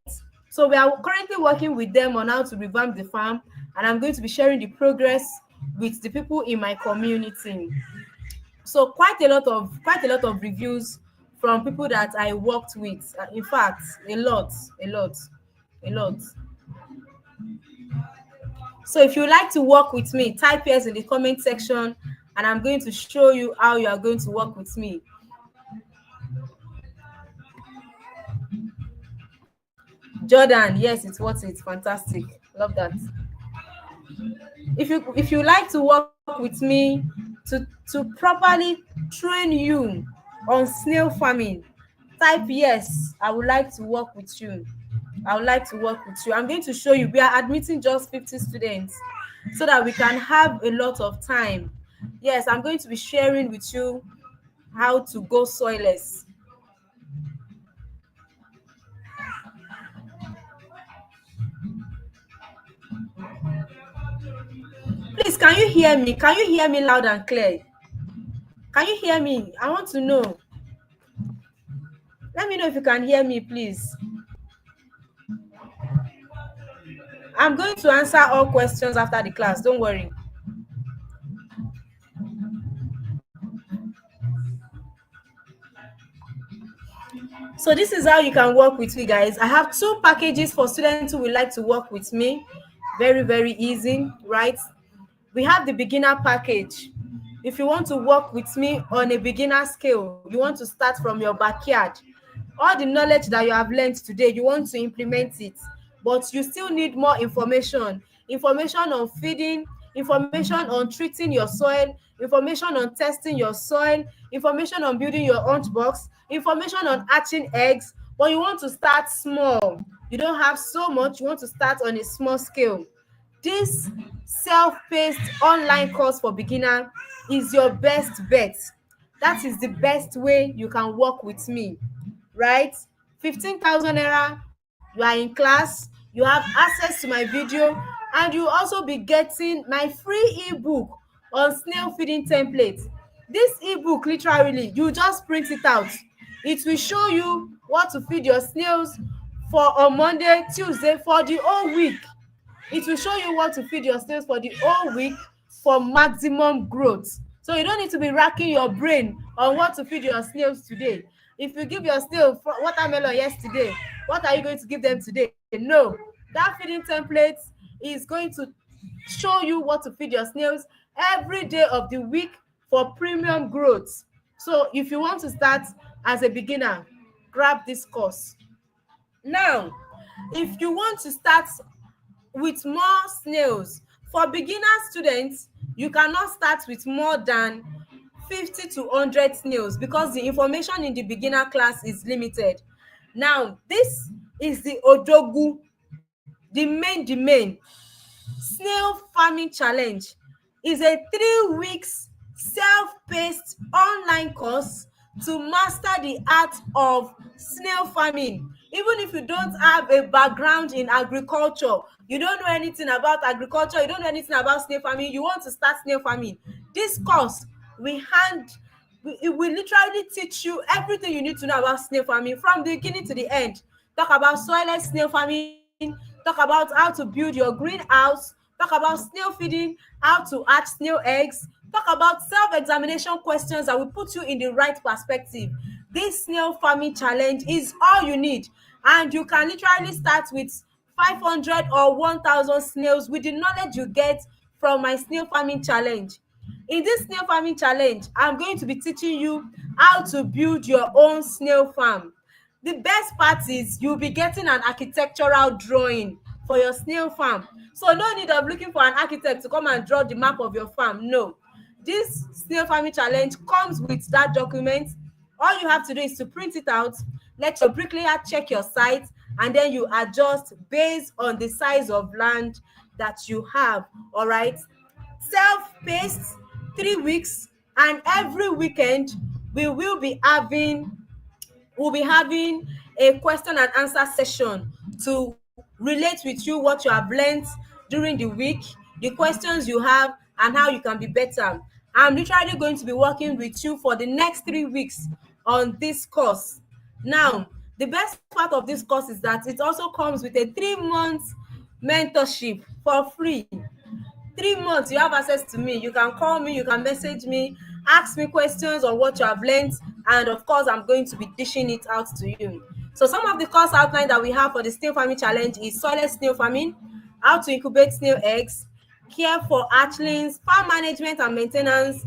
So we are currently working with them on how to revamp the farm, and I'm going to be sharing the progress with the people in my community. So quite a lot of reviews from people that I worked with. In fact, a lot. So if you like to work with me, type yes in the comment section and I'm going to show you how you are going to work with me. Jordan, yes, it's worth it. Fantastic. Love that. If you like to work with me to properly train you on snail farming, type yes. I would like to work with you. I would like to work with you. I'm going to show you. We are admitting just 50 students so that we can have a lot of time. Yes, I'm going to be sharing with you how to go soilless. Please, can you hear me? Can you hear me loud and clear? Can you hear me? I want to know. Let me know if you can hear me, please. I'm going to answer all questions after the class. Don't worry. So this is how you can work with me, guys. I have two packages for students who would like to work with me. Very, very easy, right? We have the beginner package. If you want to work with me on a beginner scale, you want to start from your backyard, all the knowledge that you have learned today, you want to implement it, but you still need more information on feeding, information on treating your soil, information on testing your soil, information on building your own box, information on hatching eggs, but you want to start small. You don't have so much, you want to start on a small scale. This self-paced online course for beginner is your best bet. That is the best way you can work with me, right? 15,000 naira, you are in class, you have access to my video, and you also be getting my free ebook on snail feeding templates. This ebook, literally, you just print it out. It will show you what to feed your snails for on Monday, Tuesday, for the whole week. It will show you what to feed your snails for the whole week for maximum growth. So you don't need to be racking your brain on what to feed your snails today. If you give your snail watermelon yesterday, what are you going to give them today? No. That feeding template is going to show you what to feed your snails every day of the week for premium growth. So if you want to start as a beginner, grab this course. Now, if you want to start with more snails, for beginner students, you cannot start with more than 50 to 100 snails because the information in the beginner class is limited. Now, this is the odogu, the main snail farming challenge. Is a 3 weeks self-paced online course to master the art of snail farming Even if you don't have a background in agriculture, you don't know anything about agriculture, you don't know anything about snail farming, you want to start snail farming, this course we hand we will literally teach you everything you need to know about snail farming from the beginning to the end. Talk about soilless snail farming, talk about how to build your greenhouse, talk about snail feeding, how to hatch snail eggs, talk about self-examination questions that will put you in the right perspective. This snail farming challenge is all you need, and you can literally start with 500 or 1,000 snails with the knowledge you get from my snail farming challenge. In this snail farming challenge, I'm going to be teaching you how to build your own snail farm. The best part is you'll be getting an architectural drawing for your snail farm. So no need of looking for an architect to come and draw the map of your farm. No. This snail farming challenge comes with that document. All you have to do is to print it out, let your bricklayer check your site, and then you adjust based on the size of land that you have. All right. Self-paced, 3 weeks, and every weekend we will be having we'll be having a question and answer session to relate with you what you have learned during the week, the questions you have, and how you can be better. I'm literally going to be working with you for the next 3 weeks on this course. Now, the best part of this course is that it also comes with a 3 month mentorship for free. 3 months you have access to me. You can call me, you can message me, ask me questions on what you have learned, and of course I'm going to be dishing it out to you. So some of the course outline that we have for the snail farming challenge is soilless snail farming, how to incubate snail eggs, care for hatchlings, farm management and maintenance,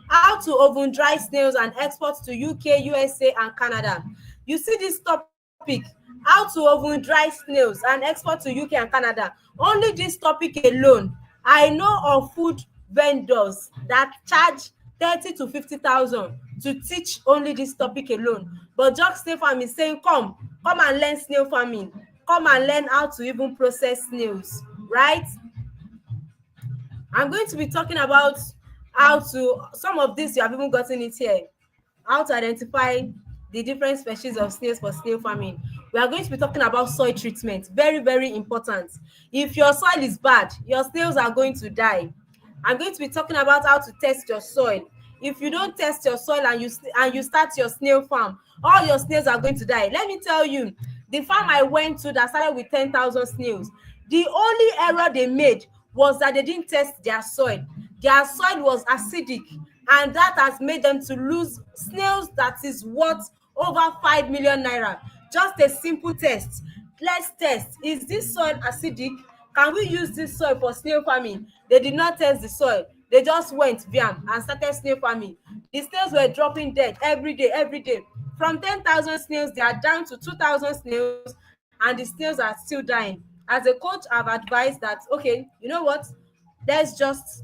how to oven dry snails and export to UK, USA and Canada. You see this topic, how to oven dry snails and export to UK and Canada. Only this topic alone, I know of food vendors that charge 30 to 50,000 to teach only this topic alone. But Just Snail Farm is saying, come and learn snail farming. Come and learn how to even process snails, right? I'm going to be talking about how to, some of this you have even gotten it here, how to identify the different species of snails for snail farming. We are going to be talking about soil treatment, very, very important. If your soil is bad, your snails are going to die. I'm going to be talking about how to test your soil. If you don't test your soil and you start your snail farm, all your snails are going to die. Let me tell you, the farm I went to that started with 10,000 snails, the only error they made was that they didn't test their soil. Their soil was acidic, and that has made them to lose snails that is worth over 5 million naira. Just a simple test. Let's test, is this soil acidic? Can we use this soil for snail farming? They did not test the soil. They just went bam and started snail farming. The snails were dropping dead every day, every day. From 10,000 snails, they are down to 2,000 snails, and the snails are still dying. As a coach, I've advised that, okay, you know what? Let's just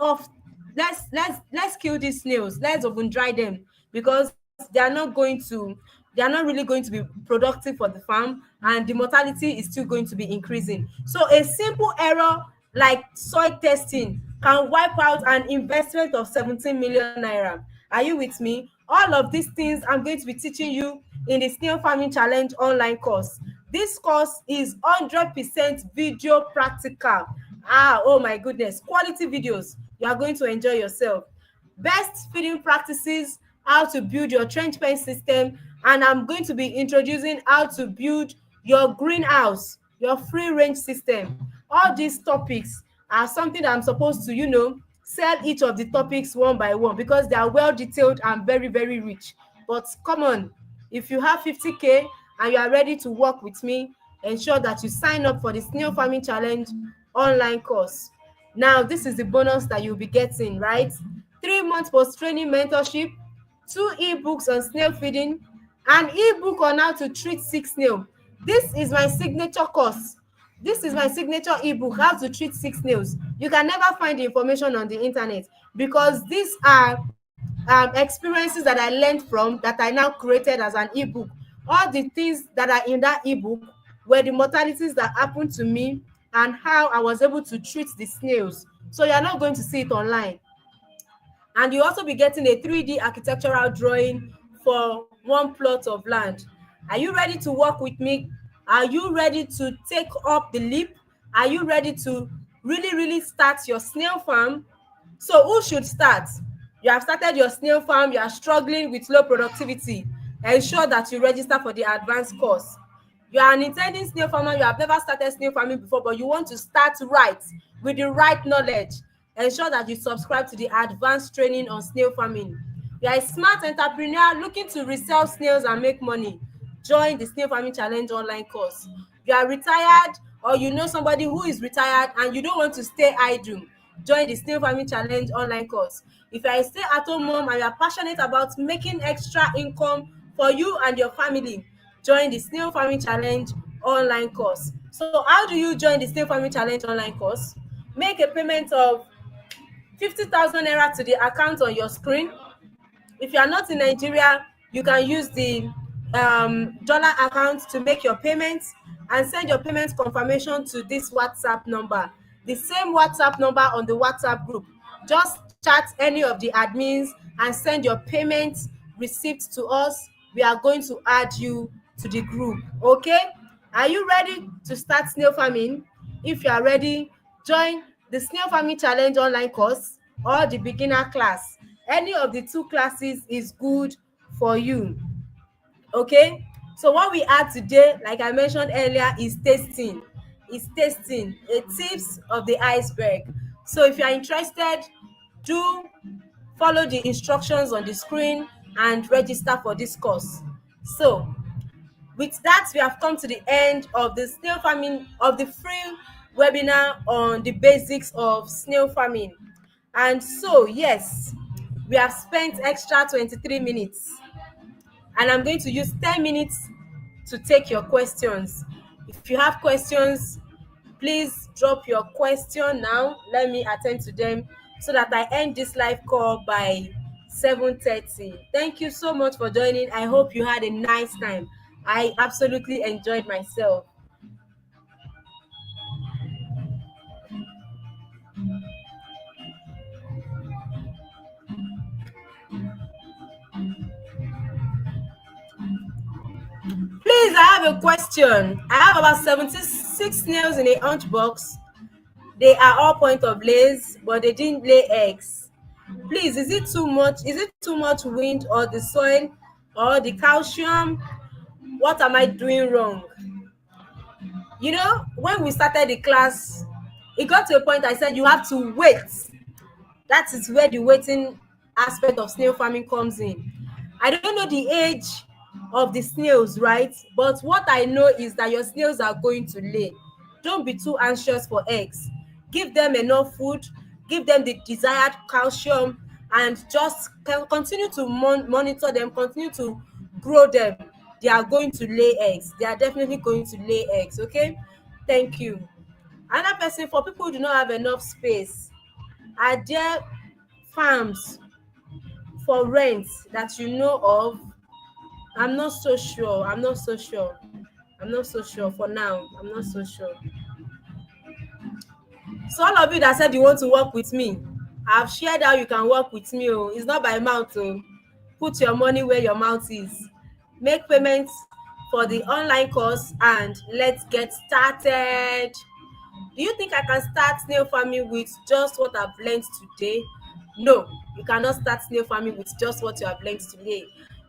off let's kill these snails, let's oven dry them, because they are not really going to be productive for the farm, and the mortality is still going to be increasing. So a simple error like soil testing can wipe out an investment of 17 million naira. Are you with me? All of these things I'm going to be teaching you in the snail farming challenge online course. This course is 100% video practical. Oh my goodness, quality videos. You are going to enjoy yourself. Best feeding practices, how to build your trench pen system, and I'm going to be introducing how to build your greenhouse, your free range system. All these topics are something that I'm supposed to, sell each of the topics one by one, because they are well detailed and very, very rich. But come on, if you have 50K and you are ready to work with me, ensure that you sign up for the snail farming challenge online course. Now, this is the bonus that you'll be getting, right? 3 months post-training mentorship, 2 ebooks on snail feeding, an ebook on how to treat sick snail. This is my signature course. This is my signature ebook, how to treat sick snails. You can never find the information on the internet, because these are experiences that I learned from, that I now created as an ebook. All the things that are in that ebook were the mortalities that happened to me and how I was able to treat the snails. So you're not going to see it online. And you also be getting a 3D architectural drawing for one plot of land. Are you ready to work with me? Are you ready to take up the leap? Are you ready to really start your snail farm? So who should start? You have started your snail farm, you are struggling with low productivity. Ensure that you register for the advanced course. You are an intending snail farmer, you have never started snail farming before, but you want to start right with the right knowledge. Ensure that you subscribe to the advanced training on snail farming. You are a smart entrepreneur looking to resell snails and make money. Join the Snail Farming Challenge online course. You are retired, or you know somebody who is retired and you don't want to stay idle. Join the Snail Farming Challenge online course. If you are a stay-at-home mom and you are passionate about making extra income for you and your family, join the Snail Farming Challenge online course. So how do you join the Snail Farming Challenge online course? Make a payment of 50,000 naira to the account on your screen. If you are not in Nigeria, you can use the dollar account to make your payments, and send your payment confirmation to this WhatsApp number, the same WhatsApp number on the WhatsApp group. Just chat any of the admins and send your payment receipt to us. We are going to add you to the group. Okay, are you ready to start snail farming? If you are ready, join the Snail Farming Challenge online course or the beginner class. Any of the two classes is good for you. Okay, so what we add today, like I mentioned earlier, is tasting. Is tasting a tips of the iceberg. So if you are interested, do follow the instructions on the screen and register for this course. So with that, we have come to the end of the snail farming, of the free webinar on the basics of snail farming. And so yes, we have spent extra 23 minutes, and I'm going to use 10 minutes to take your questions. If you have questions, please drop your question now. Let me attend to them so that I end this live call by 7:30. Thank you so much for joining. I hope you had a nice time. I absolutely enjoyed myself. Please, I have a question. I have about 76 snails in a hunch box. They are all point of lays, but they didn't lay eggs. Please, is it too much? Is it too much wind, or the soil, or the calcium? What am I doing wrong? You know, when we started the class, it got to a point I said you have to wait. That is where the waiting aspect of snail farming comes in. I don't know the age of the snails, right? But what I know is that your snails are going to lay. Don't be too anxious for eggs. Give them enough food, give them the desired calcium, and just continue to monitor them, continue to grow them. They are going to lay eggs. They are definitely going to lay eggs, okay? Thank you. Another person, for people who do not have enough space, are there farms for rent that you know of? I'm not so sure. I'm not so sure. I'm not so sure for now. I'm not so sure. So all of you that said you want to work with me, I've shared how you can work with me. Oh, it's not by mouth. Oh, put your money where your mouth is. Make payments for the online course and let's get started. Do you think I can start snail farming with just what I've learned today? No, you cannot start snail farming with just what you have learned today.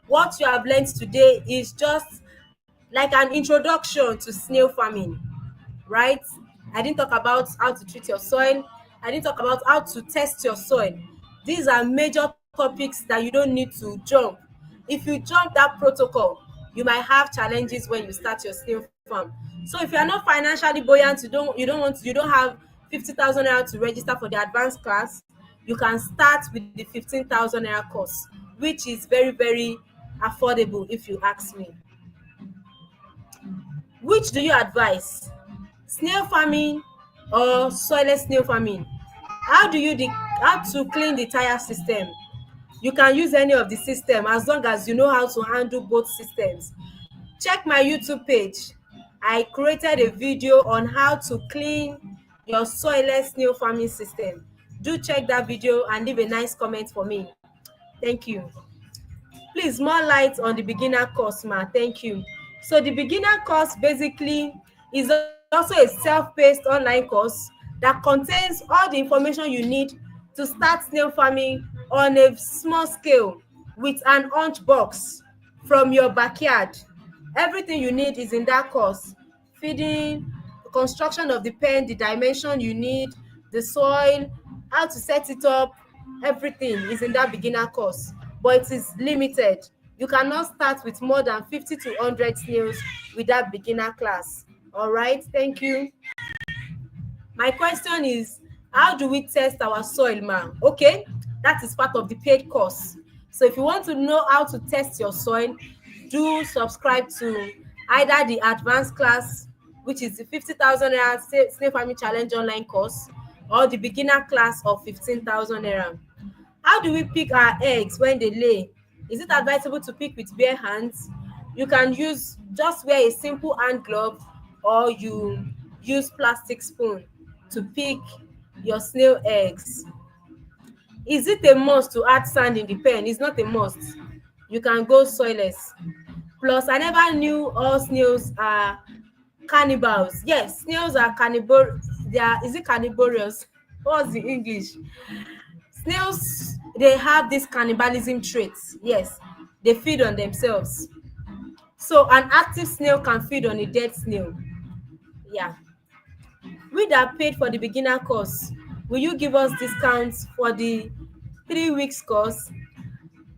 What you have learned today is just like an introduction to snail farming, right? I didn't talk about how to treat your soil. I didn't talk about how to test your soil. These are major topics that you don't need to jump. If you jump that protocol, you might have challenges when you start your snail farm. So if you are not financially buoyant, you don't have 50,000 naira to register for the advanced class, you can start with the 15,000 naira course, which is very affordable if you ask me. Which do you advise? Snail farming or soilless snail farming? How to clean the tire system? You can use any of the system as long as you know how to handle both systems. Check my YouTube page. I created a video on how to clean your soilless snail farming system. Do check that video and leave a nice comment for me. Thank you. Please, more light on the beginner course, ma. Thank you. So the beginner course basically is also a self-paced online course that contains all the information you need to start snail farming on a small scale with an orange box from your backyard. Everything you need is in that course. Feeding, the construction of the pen, the dimension you need, the soil, how to set it up, everything is in that beginner course, but it is limited. You cannot start with more than 50 to 100 snails with that beginner class. All right, thank you. My question is, how do we test our soil, ma? Okay, that is part of the paid course. So if you want to know how to test your soil, do subscribe to either the advanced class, which is the 50,000 naira snail farming challenge online course, or the beginner class of 15,000 naira. How do we pick our eggs when they lay? Is it advisable to pick with bare hands? You can just wear a simple hand glove, or you use plastic spoon to pick your snail eggs. Is it a must to add sand in the pen? It's not a must. You can go soilless. Plus, I never knew all snails are cannibals. Yes, snails are cannibal. They are. Is it carnivorous? What's the English? Snails, they have this cannibalism traits. Yes, they feed on themselves. So an active snail can feed on a dead snail. Yeah. We that paid for the beginner course, will you give us discounts for the 3 weeks course?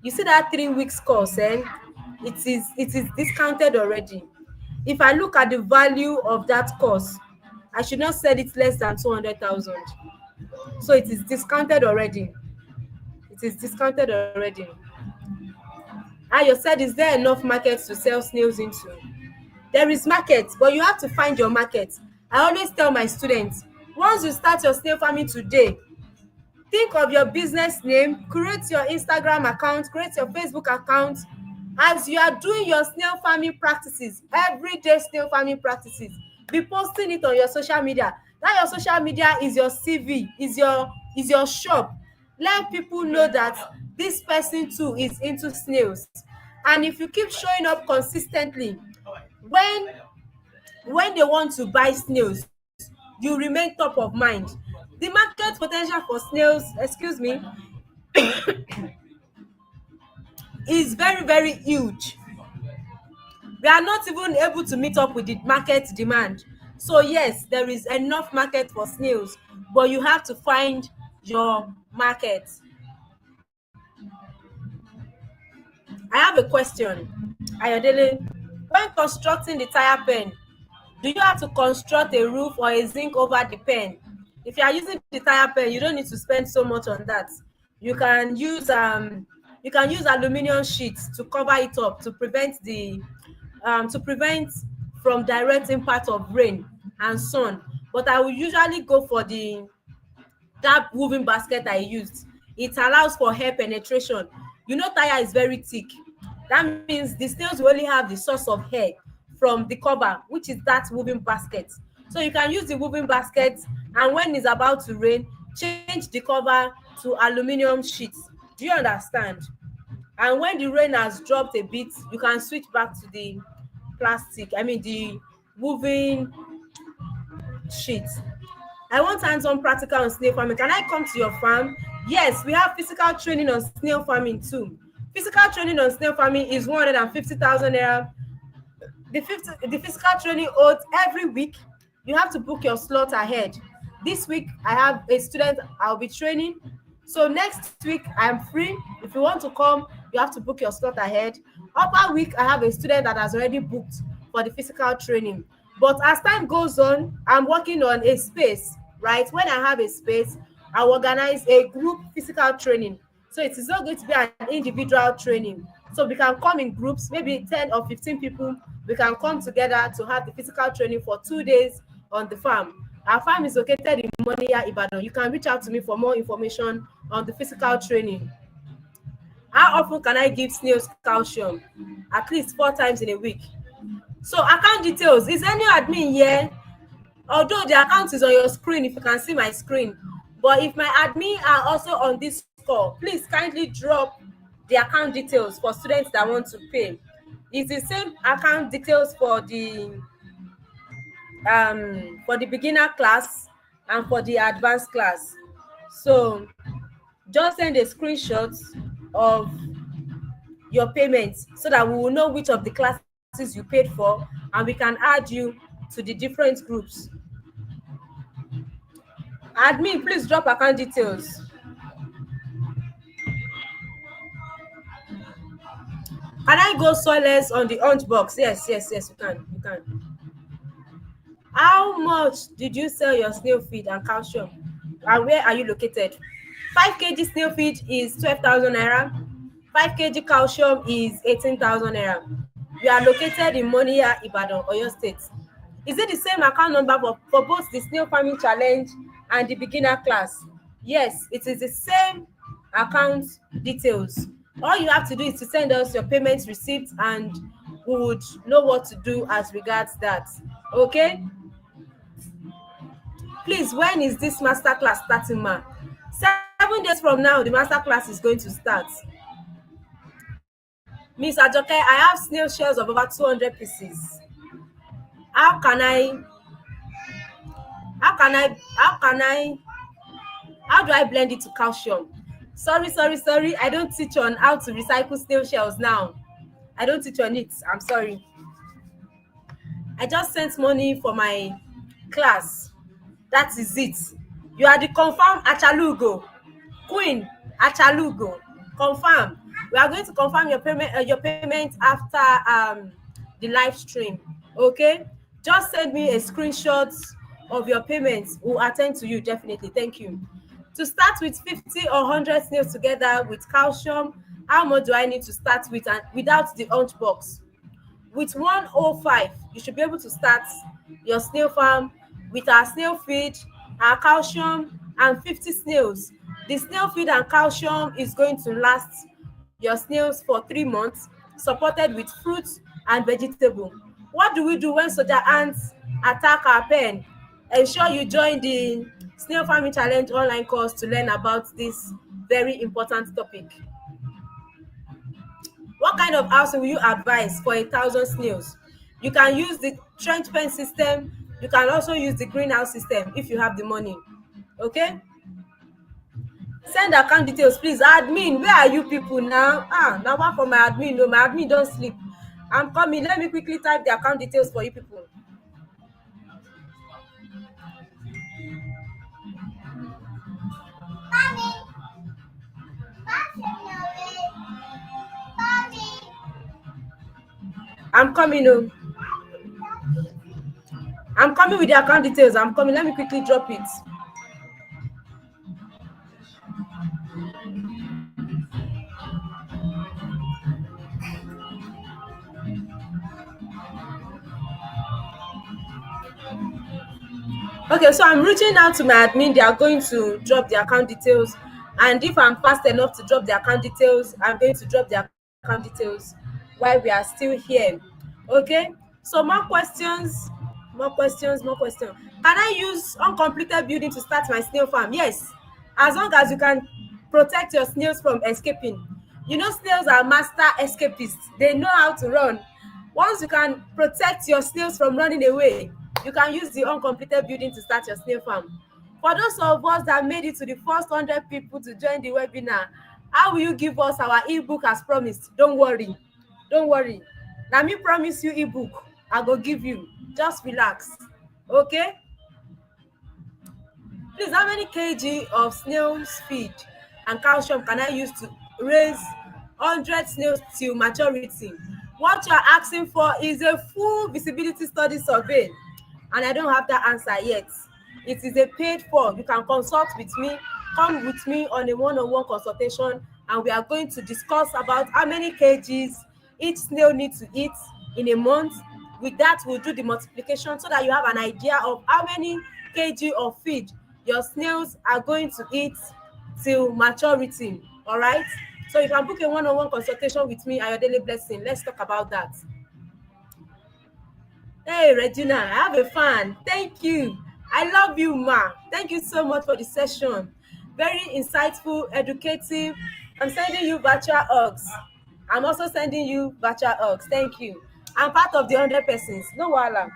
You see that 3 weeks course, it is discounted already. If I look at the value of that course, I should not sell it less than 200,000. So it is discounted already. It is discounted already. Ayo said, is there enough markets to sell snails into? There is market, but you have to find your market. I always tell my students, once you start your snail farming today, think of your business name, create your Instagram account, create your Facebook account. As you are doing your snail farming practices, everyday snail farming practices, be posting it on your social media. That your social media is your CV, is your shop. Let people know that this person too is into snails. And if you keep showing up consistently, when they want to buy snails, you remain top of mind. The market potential for snails, excuse me, is very, very huge. We are not even able to meet up with the market demand. So yes, there is enough market for snails, but you have to find your market. I have a question, Ayodele. When constructing the tire pen, do you have to construct a roof or a zinc over the pen? If you are using the tire pen, you don't need to spend so much on that. You can use aluminium sheets to cover it up to prevent from direct impact of rain and sun. But I will usually go for that woven basket I used. It allows for air penetration. You know, tire is very thick. That means the snails will only have the source of air from the cover, which is that woven basket. So you can use the woven basket, and when it's about to rain, change the cover to aluminium sheets. Do you understand? And when the rain has dropped a bit, you can switch back to the the woven sheet. I want hands-on practical on snail farming. Can I come to your farm? Yes, we have physical training on snail farming too. Physical training on snail farming is 150,000 naira. The physical training holds every week. You have to book your slot ahead. This week I have a student I'll be training. So next week I'm free. If you want to come, you have to book your slot ahead. Upper week I have a student that has already booked for the physical training. But as time goes on, I'm working on a space, right? When I have a space, I'll organize a group physical training. So it is not going to be an individual training. So we can come in groups, maybe 10 or 15 people. We can come together to have the physical training for 2 days on the farm. Our farm is located in Moniya, Ibadan. You can reach out to me for more information on the physical training. How often can I give snails calcium? At least 4 times in a week. So account details. Is any admin here? Although the account is on your screen, if you can see my screen. But if my admin are also on this call, please kindly drop the account details for students that want to pay. It's the same account details for the beginner class and for the advanced class. So just send a screenshot of your payments so that we will know which of the classes you paid for, and we can add you to the different groups. Admin, please drop account details. Can I go soulless on the orange box? Yes, yes, yes, you can. You can. How much did you sell your snail feed and calcium? And where are you located? 5 kg snail feed is 12,000 naira. 5 kg calcium is 18,000 naira. We are located in Moniya, Ibadan, Oyo State. Is it the same account number for both the snail farming challenge and the beginner class? Yes, it is the same account details. All you have to do is to send us your payment receipt and we would know what to do as regards that. Okay? Please, when is this master class starting, ma? 7 days from now, the master class is going to start. Miss Ajoke, I have snail shells of over 200 pieces. How can I, how can I, how can I, how do I blend it to calcium? Sorry, sorry, sorry. I don't teach on how to recycle snail shells now. I don't teach on it. I'm sorry. I just sent money for my class. That is it. You are the confirmed Achalugo. Queen Achalugo. Confirm. We are going to confirm your payment after the live stream. Okay? Just send me a screenshot of your payments. We'll attend to you definitely. Thank you. To start with 50 or 100 snails together with calcium, how much do I need to start with and without the orange box? With 105 you should be able to start your snail farm with our snail feed, our calcium and 50 snails. The snail feed and calcium is going to last your snails for 3 months, supported with fruits and vegetable. What do we do when soldier ants attack our pen? Ensure you join the snail farming challenge online course to learn about this very important topic. What kind of housing will you advise for 1,000 snails? You can use the trench pen system. You can also use the greenhouse system if you have the money. Okay? Send account details, please. Admin, where are you people now? Now one for my admin. No, my admin don't sleep. I'm coming. Let me quickly type the account details for you people. I'm coming. Oh. I'm coming with the account details. I'm coming. Let me quickly drop it. Okay, so I'm reaching out to my admin. They are going to drop the account details, and if I'm fast enough to drop the account details, I'm going to drop the account details while we are still here. Okay, so more questions. Can I use uncompleted building to start my snail farm? Yes, as long as you can protect your snails from escaping. You know, snails are master escapists. They know how to run. Once you can protect your snails from running away, you can use the uncompleted building to start your snail farm. For those of us that made it to the first 100 people to join the webinar, how will you give us our ebook as promised? Don't worry. Don't worry. Na me promise you ebook. I go give you. Just relax. Okay? Please, how many kg of snails feed and calcium can I use to raise 100 snails till maturity? What you are asking for is a full visibility study survey, and I don't have that answer yet. It is a paid for. You can consult with me, come with me on a one-on-one consultation, and we are going to discuss about how many kgs each snail needs to eat in a month. With that, we'll do the multiplication so that you have an idea of how many kg of feed your snails are going to eat till maturity. All right? So you can book a one-on-one consultation with me at your daily blessing. Let's talk about that. Hey, Regina, I have a fan. Thank you. I love you, ma. Thank you so much for the session. Very insightful, educative. I'm sending you virtual hugs. I'm also sending you virtual hugs. Thank you. I'm part of the 100 persons. No wahala.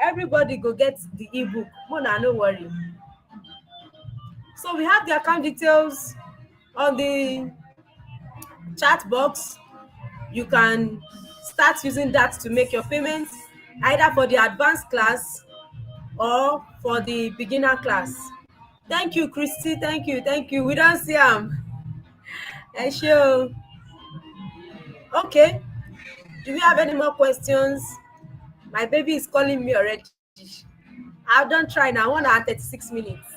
Everybody go get the ebook. Mona, no worry. So we have the account details on the chat box. You can start using that to make your payments either for the advanced class or for the beginner class. Thank you, Christy. Thank you. We don't see ẹ ṣé o. Okay, do we have any more questions? My baby is calling me already. I've done try now, 1 hour 36 minutes.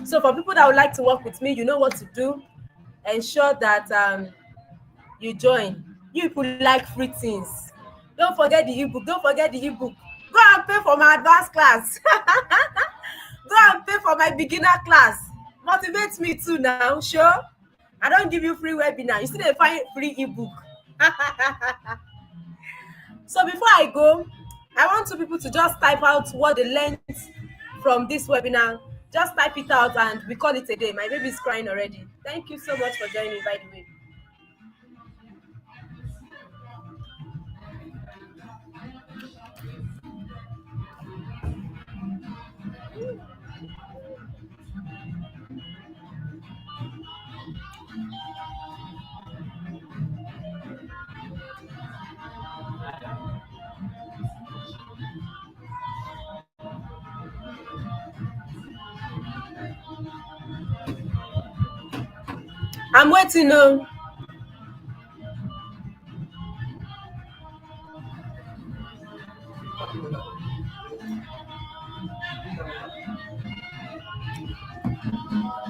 So for people that would like to work with me, you know what to do. Ensure that you join. You people like free things. Don't forget the ebook. Don't forget the ebook. Go and pay for my advanced class. Go and pay for my beginner class. Motivate me too now, sure. I don't give you free webinar. You still dey find free ebook. So before I go, I want two people to just type out what they learned from this webinar. Just type it out and we call it a day. My baby is crying already. Thank you so much for joining, by the way. I'm waiting o.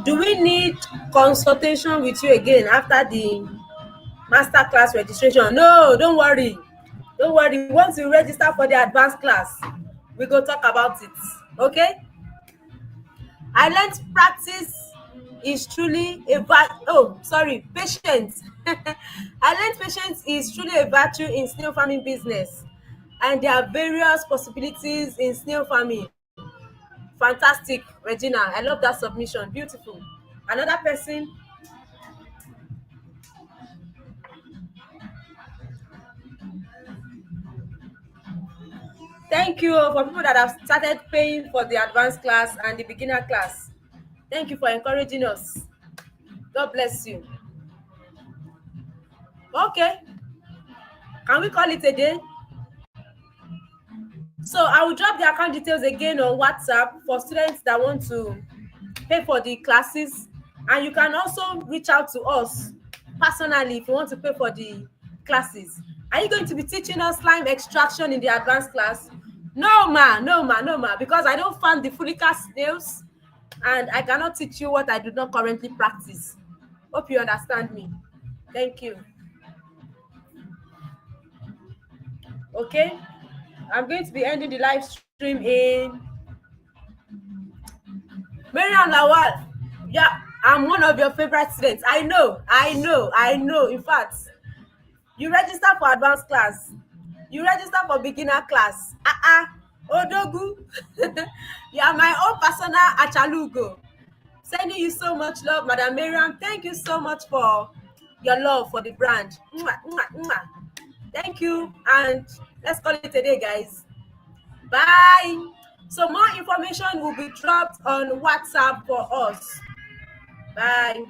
Do we need consultation with you again after the masterclass registration? No, don't worry. Don't worry. Once you register for the advanced class, we go talk about it. Okay? I learned practice is truly a patience. I learned patience is truly a virtue in snail farming business. And there are various possibilities in snail farming. Fantastic, Regina. I love that submission. Beautiful. Another person. Thank you for people that have started paying for the advanced class and the beginner class. Thank you for encouraging us. God bless you. Okay, can we call it a day? So I will drop the account details again on WhatsApp for students that want to pay for the classes. And you can also reach out to us personally if you want to pay for the classes. Are you going to be teaching us slime extraction in the advanced class? No, ma, no, ma, no, ma, because I don't farm the Fulica snails and I cannot teach you what I do not currently practice. Hope you understand me. Thank you. Okay, I'm going to be ending the live stream in Mariam Lawal. Yeah, I'm one of your favorite students. I know. In fact, you register for advanced class, you register for beginner class. Odogu. You are my own personal Achalugo. Sending you so much love, Madam Mariam. Thank you so much for your love for the brand. Mwah, mwah, mwah. Thank you, and let's call it a day, guys. Bye. So more information will be dropped on WhatsApp for us. Bye.